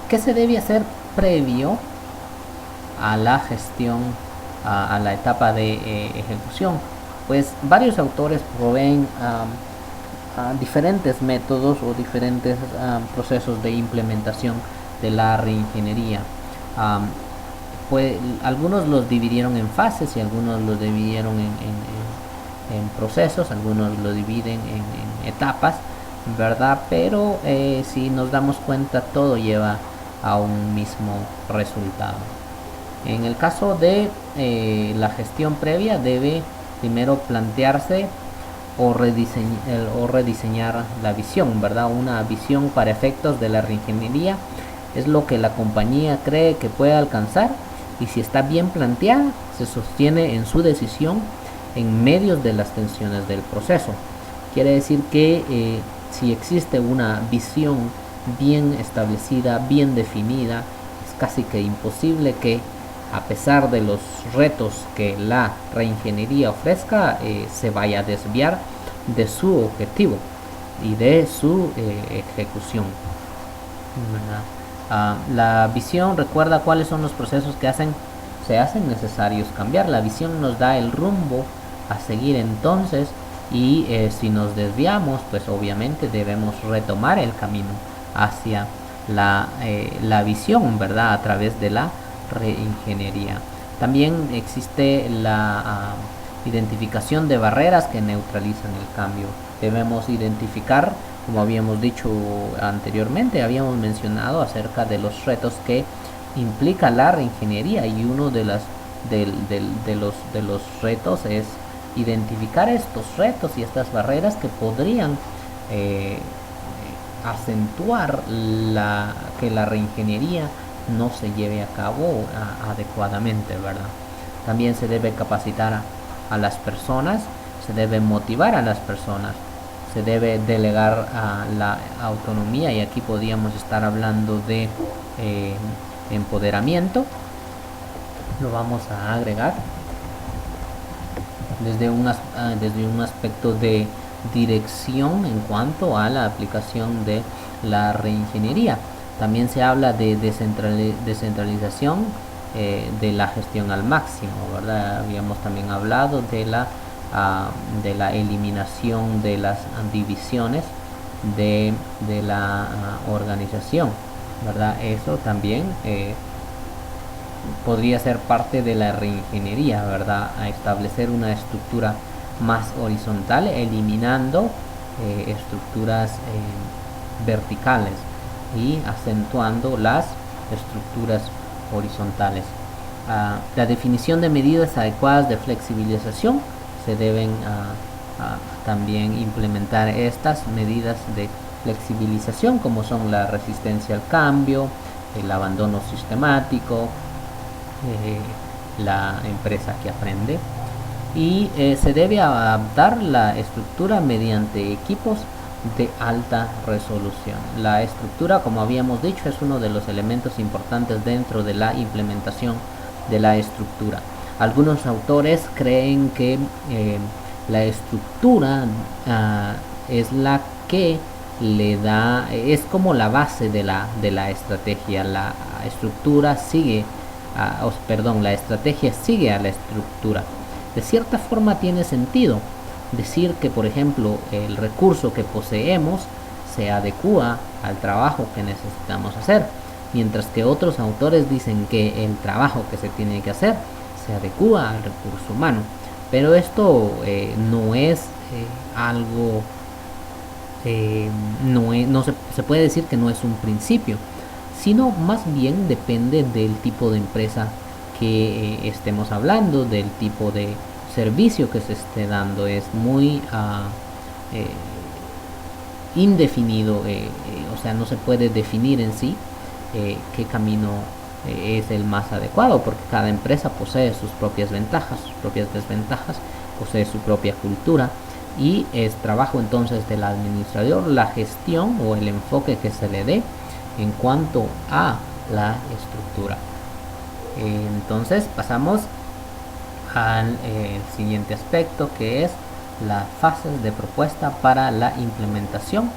¿Qué se debe hacer previo a la gestión, a la etapa de ejecución? Pues varios autores proveen diferentes métodos o diferentes procesos de implementación de la reingeniería. Pues algunos los dividieron en fases y algunos los dividieron en procesos, algunos lo dividen en etapas, ¿verdad? Pero si nos damos cuenta, todo lleva a un mismo resultado. En el caso de la gestión previa, debe primero plantearse o rediseñar la visión, ¿verdad? Una visión para efectos de la reingeniería es lo que la compañía cree que puede alcanzar, y si está bien planteada, se sostiene en su decisión en medio de las tensiones del proceso. Quiere decir que si existe una visión bien establecida, bien definida, es casi que imposible que, a pesar de los retos que la reingeniería ofrezca, se vaya a desviar de su objetivo y de su ejecución, ¿verdad? La visión recuerda cuáles son los procesos que se hacen necesarios cambiar. La visión nos da el rumbo a seguir entonces, y si nos desviamos, pues obviamente debemos retomar el camino hacia la visión, ¿verdad? A través de la reingeniería. También existe la identificación de barreras que neutralizan el cambio. Debemos identificar, como habíamos dicho anteriormente, habíamos mencionado acerca de los retos que implica la reingeniería, y uno de los retos es identificar estos retos y estas barreras que podrían acentuar que la reingeniería no se lleve a cabo adecuadamente, ¿verdad? También se debe capacitar a las personas, se debe motivar a las personas, se debe delegar la autonomía, y aquí podríamos estar hablando de empoderamiento. Lo vamos a agregar desde un aspecto de dirección en cuanto a la aplicación de la reingeniería. También se habla de descentralización de la gestión al máximo, ¿verdad? Habíamos también hablado de la eliminación de las divisiones de la organización, ¿verdad? Eso también podría ser parte de la reingeniería, ¿verdad? A establecer una estructura más horizontal, eliminando estructuras verticales y acentuando las estructuras horizontales. La definición de medidas adecuadas de flexibilización, se deben también implementar estas medidas de flexibilización, como son la resistencia al cambio, el abandono sistemático, la empresa que aprende, y se debe adaptar la estructura mediante equipos de alta resolución. La estructura, como habíamos dicho, es uno de los elementos importantes dentro de la implementación de la estructura. Algunos autores creen que la estructura es la que le da, es como la base de la estrategia. La estructura sigue, la estrategia sigue a la estructura. De cierta forma tiene sentido decir que, por ejemplo, el recurso que poseemos se adecua al trabajo que necesitamos hacer, mientras que otros autores dicen que el trabajo que se tiene que hacer se adecua al recurso humano. Pero esto no es algo, se puede decir que no es un principio, sino más bien depende del tipo de empresa que estemos hablando, del tipo de servicio que se esté dando. Es muy indefinido, o sea, no se puede definir en sí qué camino es el más adecuado, porque cada empresa posee sus propias ventajas, sus propias desventajas, posee su propia cultura, y es trabajo entonces del administrador la gestión o el enfoque que se le dé en cuanto a la estructura. Entonces pasamos al siguiente aspecto, que es las fases de propuesta para la implementación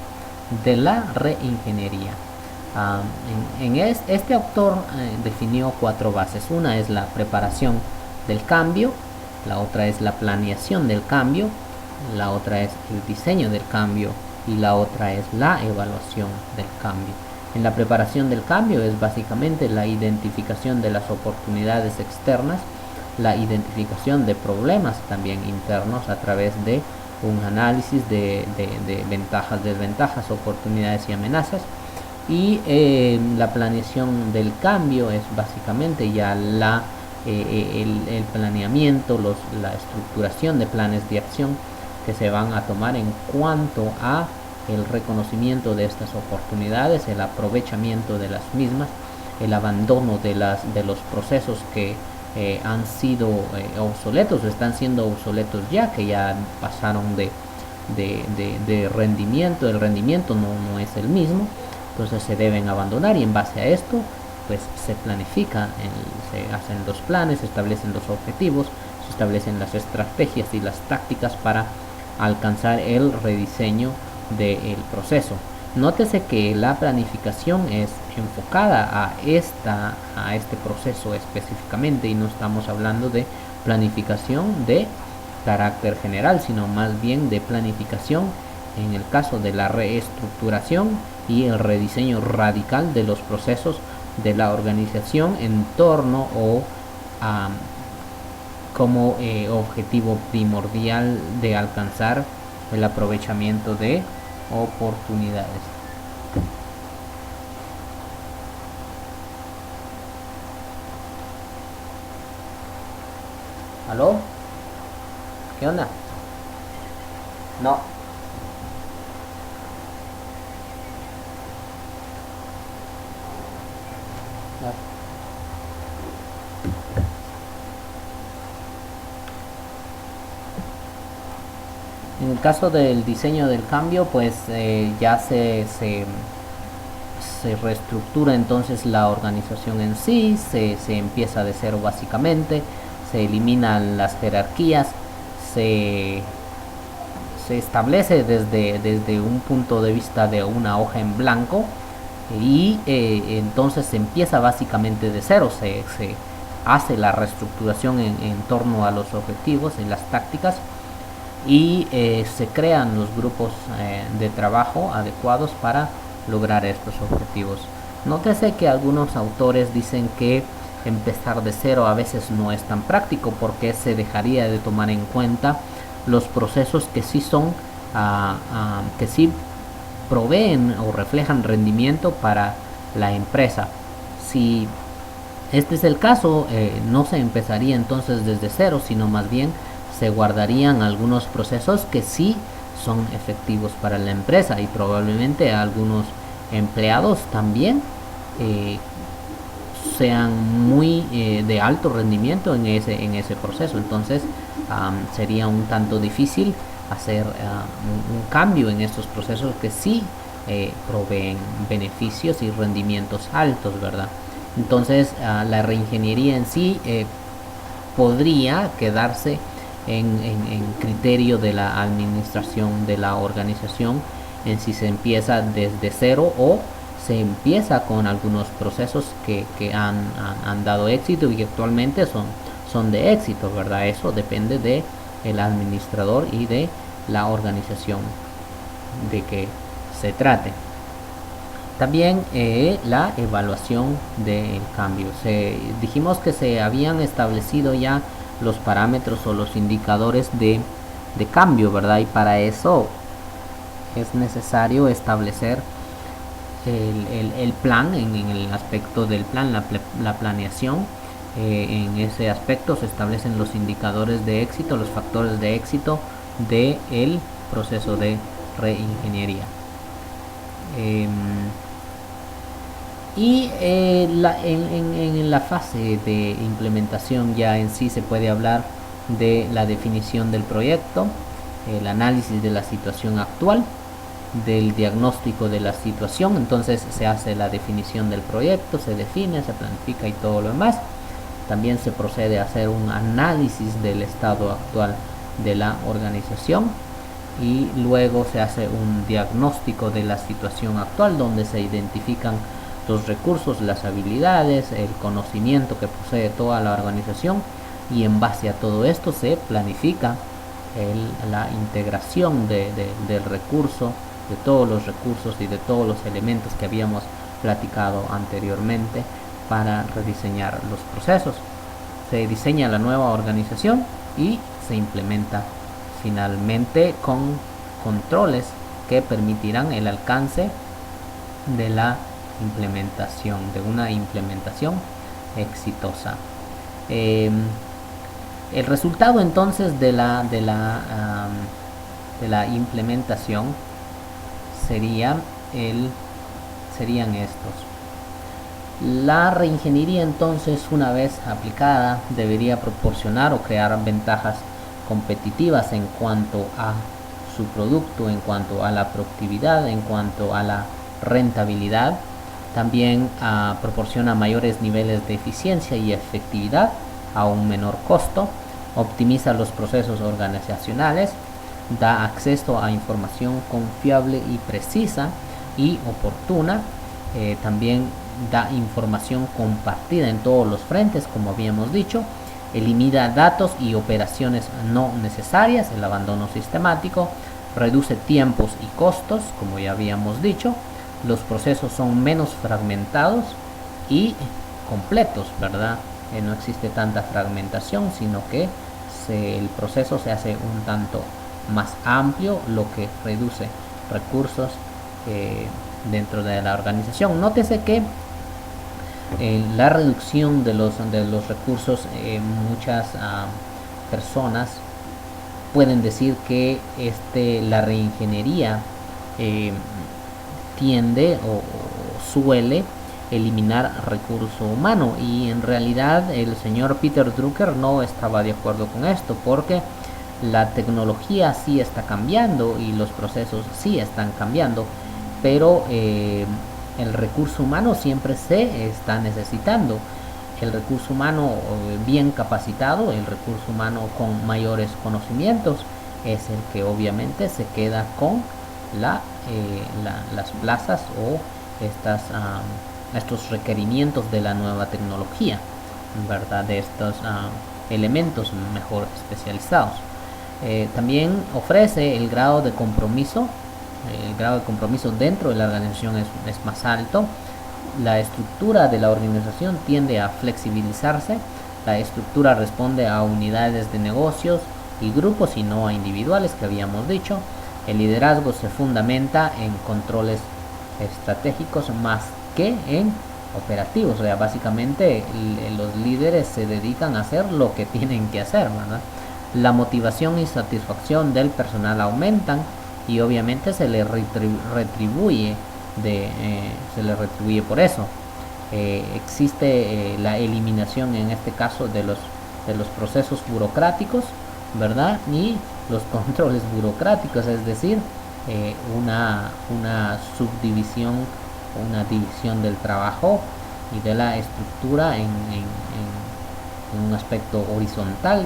de la reingeniería. Este autor definió 4 bases. Una es la preparación del cambio, la otra es la planeación del cambio, la otra es el diseño del cambio, y la otra es la evaluación del cambio. En la preparación del cambio es básicamente la identificación de las oportunidades externas, la identificación de problemas también internos a través de un análisis de ventajas, desventajas, oportunidades y amenazas. Y la planeación del cambio es básicamente ya el planeamiento, la estructuración de planes de acción que se van a tomar en cuanto a el reconocimiento de estas oportunidades, el aprovechamiento de las mismas, el abandono de los procesos que han sido obsoletos o están siendo obsoletos ya, que ya pasaron de rendimiento. El rendimiento no es el mismo, entonces se deben abandonar, y en base a esto pues se planifica, se hacen los planes, se establecen los objetivos, se establecen las estrategias y las tácticas para alcanzar el rediseño del proceso. Nótese que la planificación es enfocada a este proceso específicamente, y no estamos hablando de planificación de carácter general, sino más bien de planificación en el caso de la reestructuración y el rediseño radical de los procesos de la organización en torno o como objetivo primordial de alcanzar el aprovechamiento de oportunidades. ¿Aló? ¿Qué onda? No. En el caso del diseño del cambio, pues ya se reestructura entonces la organización en sí, se empieza de cero básicamente, se eliminan las jerarquías, se, se establece desde un punto de vista de una hoja en blanco y entonces se empieza básicamente de cero, se hace la reestructuración en torno a los objetivos y las tácticas y se crean los grupos de trabajo adecuados para lograr estos objetivos. Nótese que algunos autores dicen que empezar de cero a veces no es tan práctico porque se dejaría de tomar en cuenta los procesos que sí son que sí proveen o reflejan rendimiento para la empresa. Si este es el caso, no se empezaría entonces desde cero, sino más bien se guardarían algunos procesos que sí son efectivos para la empresa y probablemente algunos empleados también sean muy de alto rendimiento en ese proceso. Entonces sería un tanto difícil hacer un cambio en estos procesos que sí proveen beneficios y rendimientos altos, ¿verdad? Entonces la reingeniería en sí podría quedarse en criterio de la administración de la organización en si se empieza desde cero o se empieza con algunos procesos que han dado éxito y que actualmente son de éxito, ¿verdad? Eso depende de el administrador y de la organización de que se trate. También la evaluación del cambio. Dijimos que se habían establecido ya los parámetros o los indicadores de cambio, ¿verdad? Y para eso es necesario establecer el plan, en el aspecto del plan, la planeación. En ese aspecto se establecen los indicadores de éxito, los factores de éxito del proceso de reingeniería. Y en la fase de implementación ya en sí se puede hablar de la definición del proyecto, el análisis de la situación actual, del diagnóstico de la situación. Entonces se hace la definición del proyecto, se define, se planifica y todo lo demás. También se procede a hacer un análisis del estado actual de la organización y luego se hace un diagnóstico de la situación actual donde se identifican los recursos, las habilidades, el conocimiento que posee toda la organización y en base a todo esto se planifica la integración del recurso, de todos los recursos y de todos los elementos que habíamos platicado anteriormente para rediseñar los procesos. Se diseña la nueva organización y se implementa finalmente con controles que permitirán el alcance de la implementación, de una implementación exitosa. El resultado entonces de la implementación serían estos. La reingeniería entonces, una vez aplicada, debería proporcionar o crear ventajas competitivas en cuanto a su producto, en cuanto a la productividad, en cuanto a la rentabilidad. También proporciona mayores niveles de eficiencia y efectividad a un menor costo, optimiza los procesos organizacionales, da acceso a información confiable y precisa y oportuna, también da información compartida en todos los frentes, como habíamos dicho, elimina datos y operaciones no necesarias, el abandono sistemático, reduce tiempos y costos, como ya habíamos dicho, los procesos son menos fragmentados, y completos, ¿verdad? No existe tanta fragmentación, sino que el proceso se hace un tanto más amplio, lo que reduce recursos dentro de la organización. Nótese que la reducción de los recursos, muchas personas pueden decir que la reingeniería tiende o suele eliminar recurso humano, y en realidad el señor Peter Drucker no estaba de acuerdo con esto, porque la tecnología sí está cambiando y los procesos sí están cambiando, pero el recurso humano siempre se está necesitando. El recurso humano bien capacitado, el recurso humano con mayores conocimientos, es el que obviamente se queda con las plazas o estos requerimientos de la nueva tecnología, ¿verdad? De estos elementos mejor especializados. También ofrece el grado de compromiso. El grado de compromiso dentro de la organización es más alto. La estructura de la organización tiende a flexibilizarse. La estructura responde a unidades de negocios y grupos y no a individuales, que habíamos dicho. El liderazgo se fundamenta en controles estratégicos más que en operativos. O sea, básicamente los líderes se dedican a hacer lo que tienen que hacer, ¿verdad? La motivación y satisfacción del personal aumentan, y obviamente se le retribuye por eso. Existe la eliminación, en este caso, de los procesos burocráticos, ¿verdad? Y los controles burocráticos, es decir, una subdivisión, una división del trabajo y de la estructura en un aspecto horizontal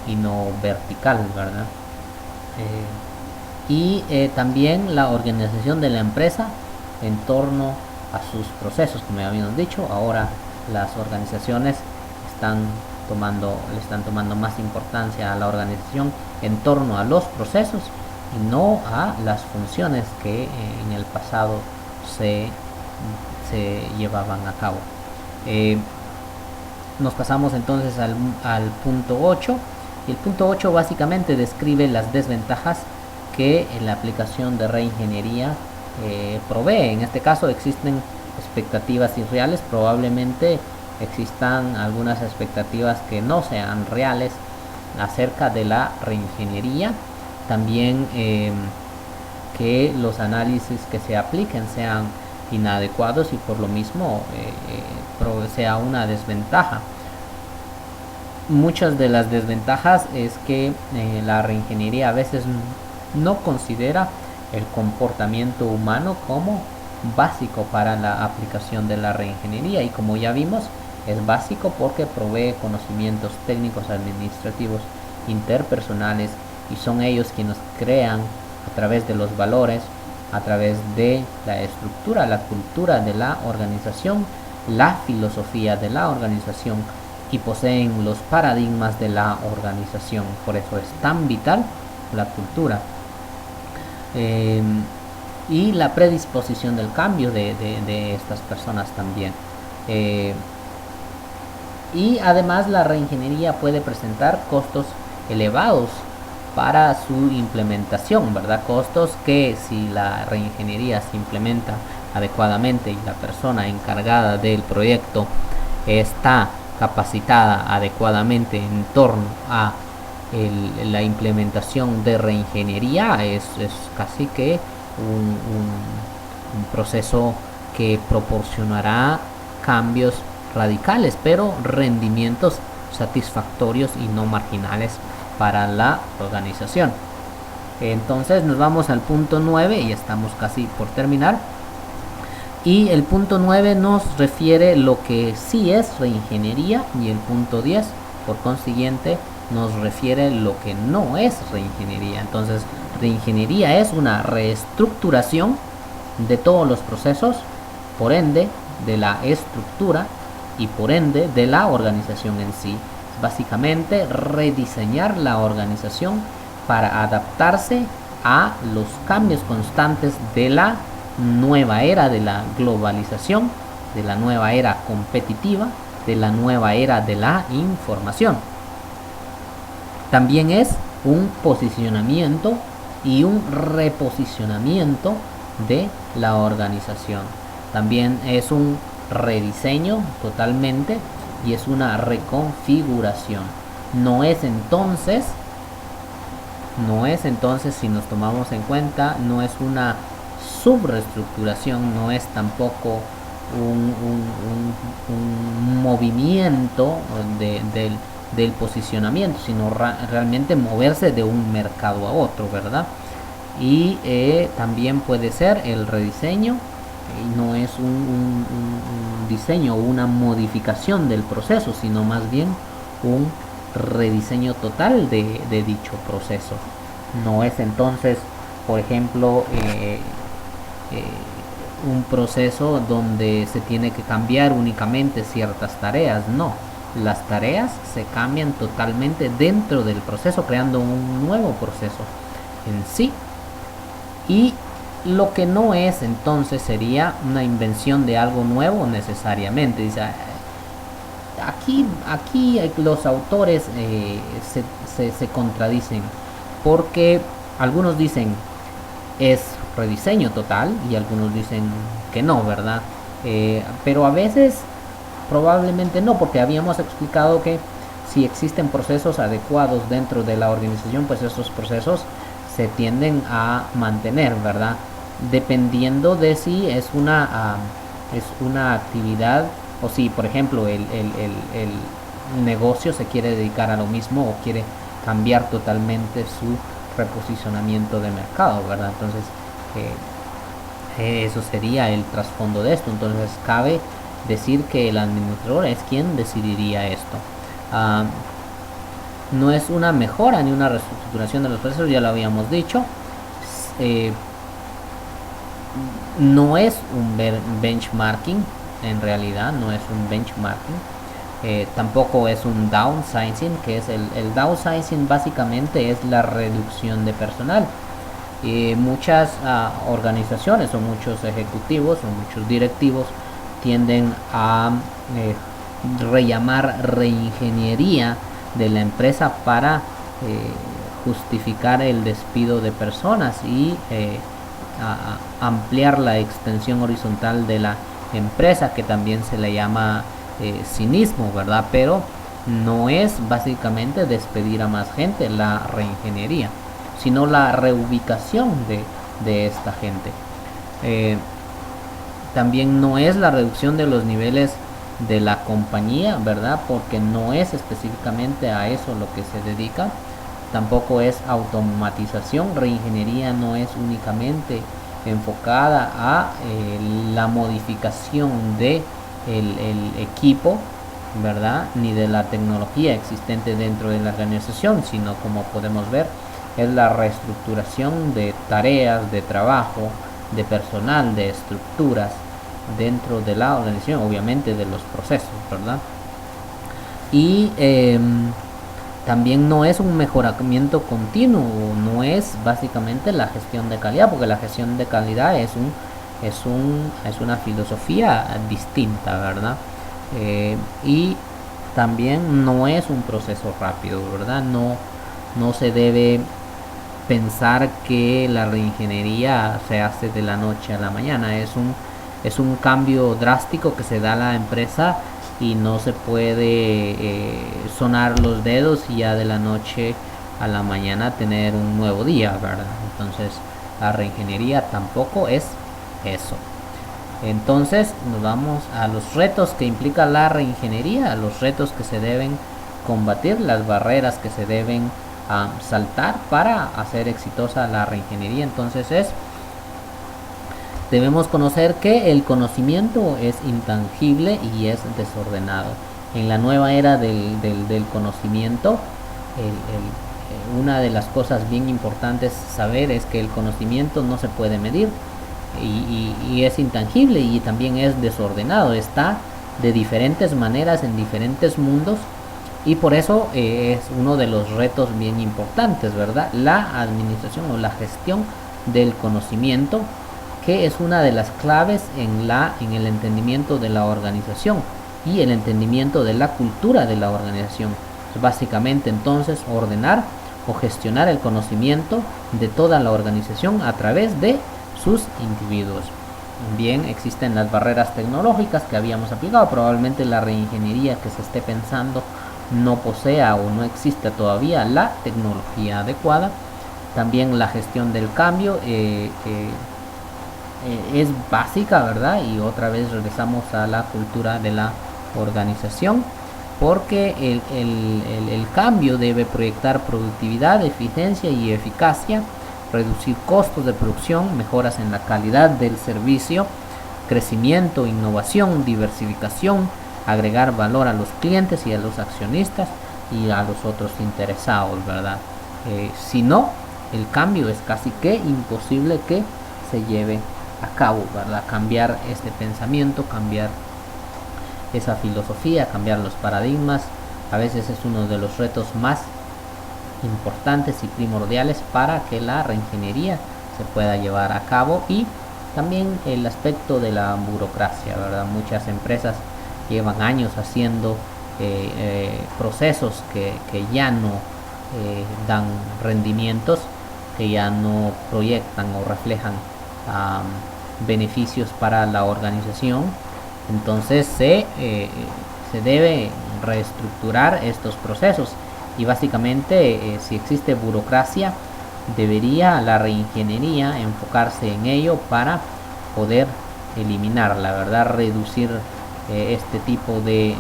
y no vertical, ¿verdad? También la organización de la empresa en torno a sus procesos, como ya habíamos dicho. Ahora las organizaciones le están tomando más importancia a la organización en torno a los procesos y no a las funciones que en el pasado se llevaban a cabo. Nos pasamos entonces al punto 8, y el punto 8 básicamente describe las desventajas que la aplicación de reingeniería provee. En este caso existen expectativas irreales, probablemente existan algunas expectativas que no sean reales acerca de la reingeniería. También que los análisis que se apliquen sean inadecuados y por lo mismo sea una desventaja. Muchas de las desventajas es que la reingeniería a veces no considera el comportamiento humano como básico para la aplicación de la reingeniería, y como ya vimos, es básico porque provee conocimientos técnicos, administrativos, interpersonales, y son ellos quienes crean a través de los valores, a través de la estructura, la cultura de la organización, la filosofía de la organización, y poseen los paradigmas de la organización. Por eso es tan vital la cultura. Y la predisposición del cambio de estas personas también. Y además la reingeniería puede presentar costos elevados para su implementación, ¿verdad? Costos que, si la reingeniería se implementa adecuadamente y la persona encargada del proyecto está capacitada adecuadamente en torno a la implementación de reingeniería, es casi que un proceso que proporcionará cambios radicales, pero rendimientos satisfactorios y no marginales para la organización. Entonces nos vamos al punto 9 y estamos casi por terminar. Y el punto 9 nos refiere lo que sí es reingeniería, y el punto 10 por consiguiente nos refiere lo que no es reingeniería. Entonces, reingeniería es una reestructuración de todos los procesos, por ende de la estructura y por ende de la organización en sí. Básicamente rediseñar la organización para adaptarse a los cambios constantes de la nueva era de la globalización de la nueva era competitiva, de la nueva era de la información. También es un posicionamiento y un reposicionamiento de la organización. También es un rediseño totalmente y es una reconfiguración. No es entonces, si nos tomamos en cuenta, no es una subreestructuración, no es tampoco un movimiento del posicionamiento, sino realmente moverse de un mercado a otro, ¿verdad? Y también puede ser el rediseño, y no es un diseño o una modificación del proceso, sino más bien un rediseño total de dicho proceso. No es entonces, por ejemplo, un proceso donde se tiene que cambiar únicamente ciertas tareas, no. Las tareas se cambian totalmente dentro del proceso, creando un nuevo proceso en sí. Y lo que no es entonces sería una invención de algo nuevo necesariamente. Dice, aquí los autores se contradicen, porque algunos dicen es rediseño total y algunos dicen que no, ¿verdad? Pero a veces probablemente no, porque habíamos explicado que si existen procesos adecuados dentro de la organización, pues esos procesos se tienden a mantener, ¿verdad? Dependiendo de si es una actividad o si, por ejemplo, el negocio se quiere dedicar a lo mismo o quiere cambiar totalmente su reposicionamiento de mercado, ¿verdad? Entonces, eso sería el trasfondo de esto. Entonces, cabe decir que el administrador es quien decidiría esto. No es una mejora ni una reestructuración de los procesos, ya lo habíamos dicho. No es un benchmarking, en realidad no es un benchmarking. Tampoco es un downsizing, que es el downsizing básicamente es la reducción de personal. Muchas organizaciones o muchos ejecutivos o muchos directivos tienden a rellamar reingeniería de la empresa para justificar el despido de personas y ampliar la extensión horizontal de la empresa, que también se le llama cinismo, ¿verdad? Pero no es básicamente despedir a más gente la reingeniería, sino la reubicación de esta gente. También no es la reducción de los niveles de la compañía, ¿verdad? Porque no es específicamente a eso lo que se dedica. Tampoco es automatización. Reingeniería no es únicamente enfocada a la modificación de el equipo, ¿verdad? Ni de la tecnología existente dentro de la organización, sino, como podemos ver, es la reestructuración de tareas, de trabajo, de personal, de estructuras dentro de la organización, obviamente de los procesos, ¿verdad? Y también no es un mejoramiento continuo, no es básicamente la gestión de calidad, porque la gestión de calidad es una filosofía distinta, ¿verdad? Y también no es un proceso rápido, ¿verdad? No se debe pensar que la reingeniería se hace de la noche a la mañana. Es un cambio drástico que se da a la empresa y no se puede sonar los dedos y ya de la noche a la mañana tener un nuevo día, ¿verdad? Entonces la reingeniería tampoco es eso. Entonces nos vamos a los retos que implica la reingeniería, a los retos que se deben combatir, las barreras que se deben saltar para hacer exitosa la reingeniería. Entonces debemos conocer que el conocimiento es intangible y es desordenado. En la nueva era del conocimiento, una de las cosas bien importantes saber es que el conocimiento no se puede medir y es intangible y también es desordenado. Está de diferentes maneras en diferentes mundos. Y por eso es uno de los retos bien importantes, ¿verdad? La administración o la gestión del conocimiento, que es una de las claves en el entendimiento de la organización y el entendimiento de la cultura de la organización. Básicamente entonces ordenar o gestionar el conocimiento de toda la organización a través de sus individuos. Bien, existen las barreras tecnológicas que habíamos aplicado. Probablemente la reingeniería que se esté pensando no posea o no existe todavía la tecnología adecuada. También la gestión del cambio es básica, ¿verdad? Y otra vez regresamos a la cultura de la organización, porque el cambio debe proyectar productividad, eficiencia y eficacia, reducir costos de producción, mejoras en la calidad del servicio, crecimiento, innovación, diversificación, agregar valor a los clientes y a los accionistas y a los otros interesados, ¿verdad? Si no, el cambio es casi que imposible que se lleve a cabo, ¿verdad? Cambiar este pensamiento, cambiar esa filosofía, cambiar los paradigmas, a veces es uno de los retos más importantes y primordiales para que la reingeniería se pueda llevar a cabo. Y también el aspecto de la burocracia, ¿verdad? Muchas empresas llevan años haciendo procesos que ya no dan rendimientos, que ya no proyectan o reflejan beneficios para la organización. Entonces se debe reestructurar estos procesos y básicamente si existe burocracia, debería la reingeniería enfocarse en ello para poder eliminar, la verdad, reducir este tipo de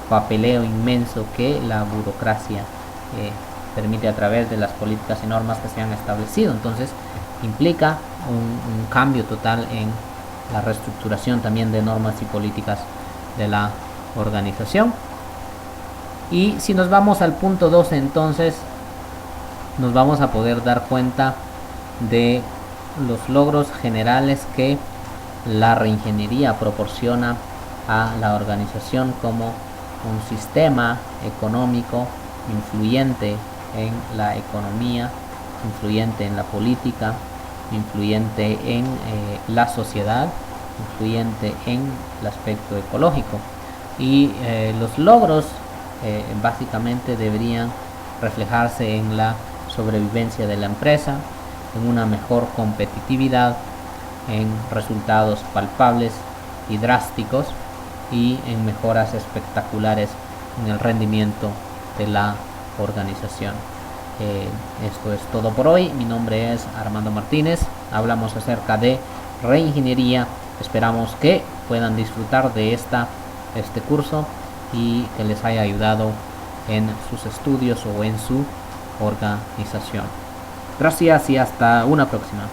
papeleo inmenso que la burocracia permite a través de las políticas y normas que se han establecido. Entonces implica un cambio total en la reestructuración también de normas y políticas de la organización. Y si nos vamos al punto 2, entonces nos vamos a poder dar cuenta de los logros generales que la reingeniería proporciona a la organización como un sistema económico influyente en la economía, influyente en la política, influyente en la sociedad, influyente en el aspecto ecológico. Y los logros básicamente deberían reflejarse en la sobrevivencia de la empresa, en una mejor competitividad, en resultados palpables y drásticos y en mejoras espectaculares en el rendimiento de la organización. Esto es todo por hoy. Mi nombre es Armando Martínez. Hablamos acerca de reingeniería. Esperamos que puedan disfrutar de este curso y que les haya ayudado en sus estudios o en su organización. Gracias y hasta una próxima.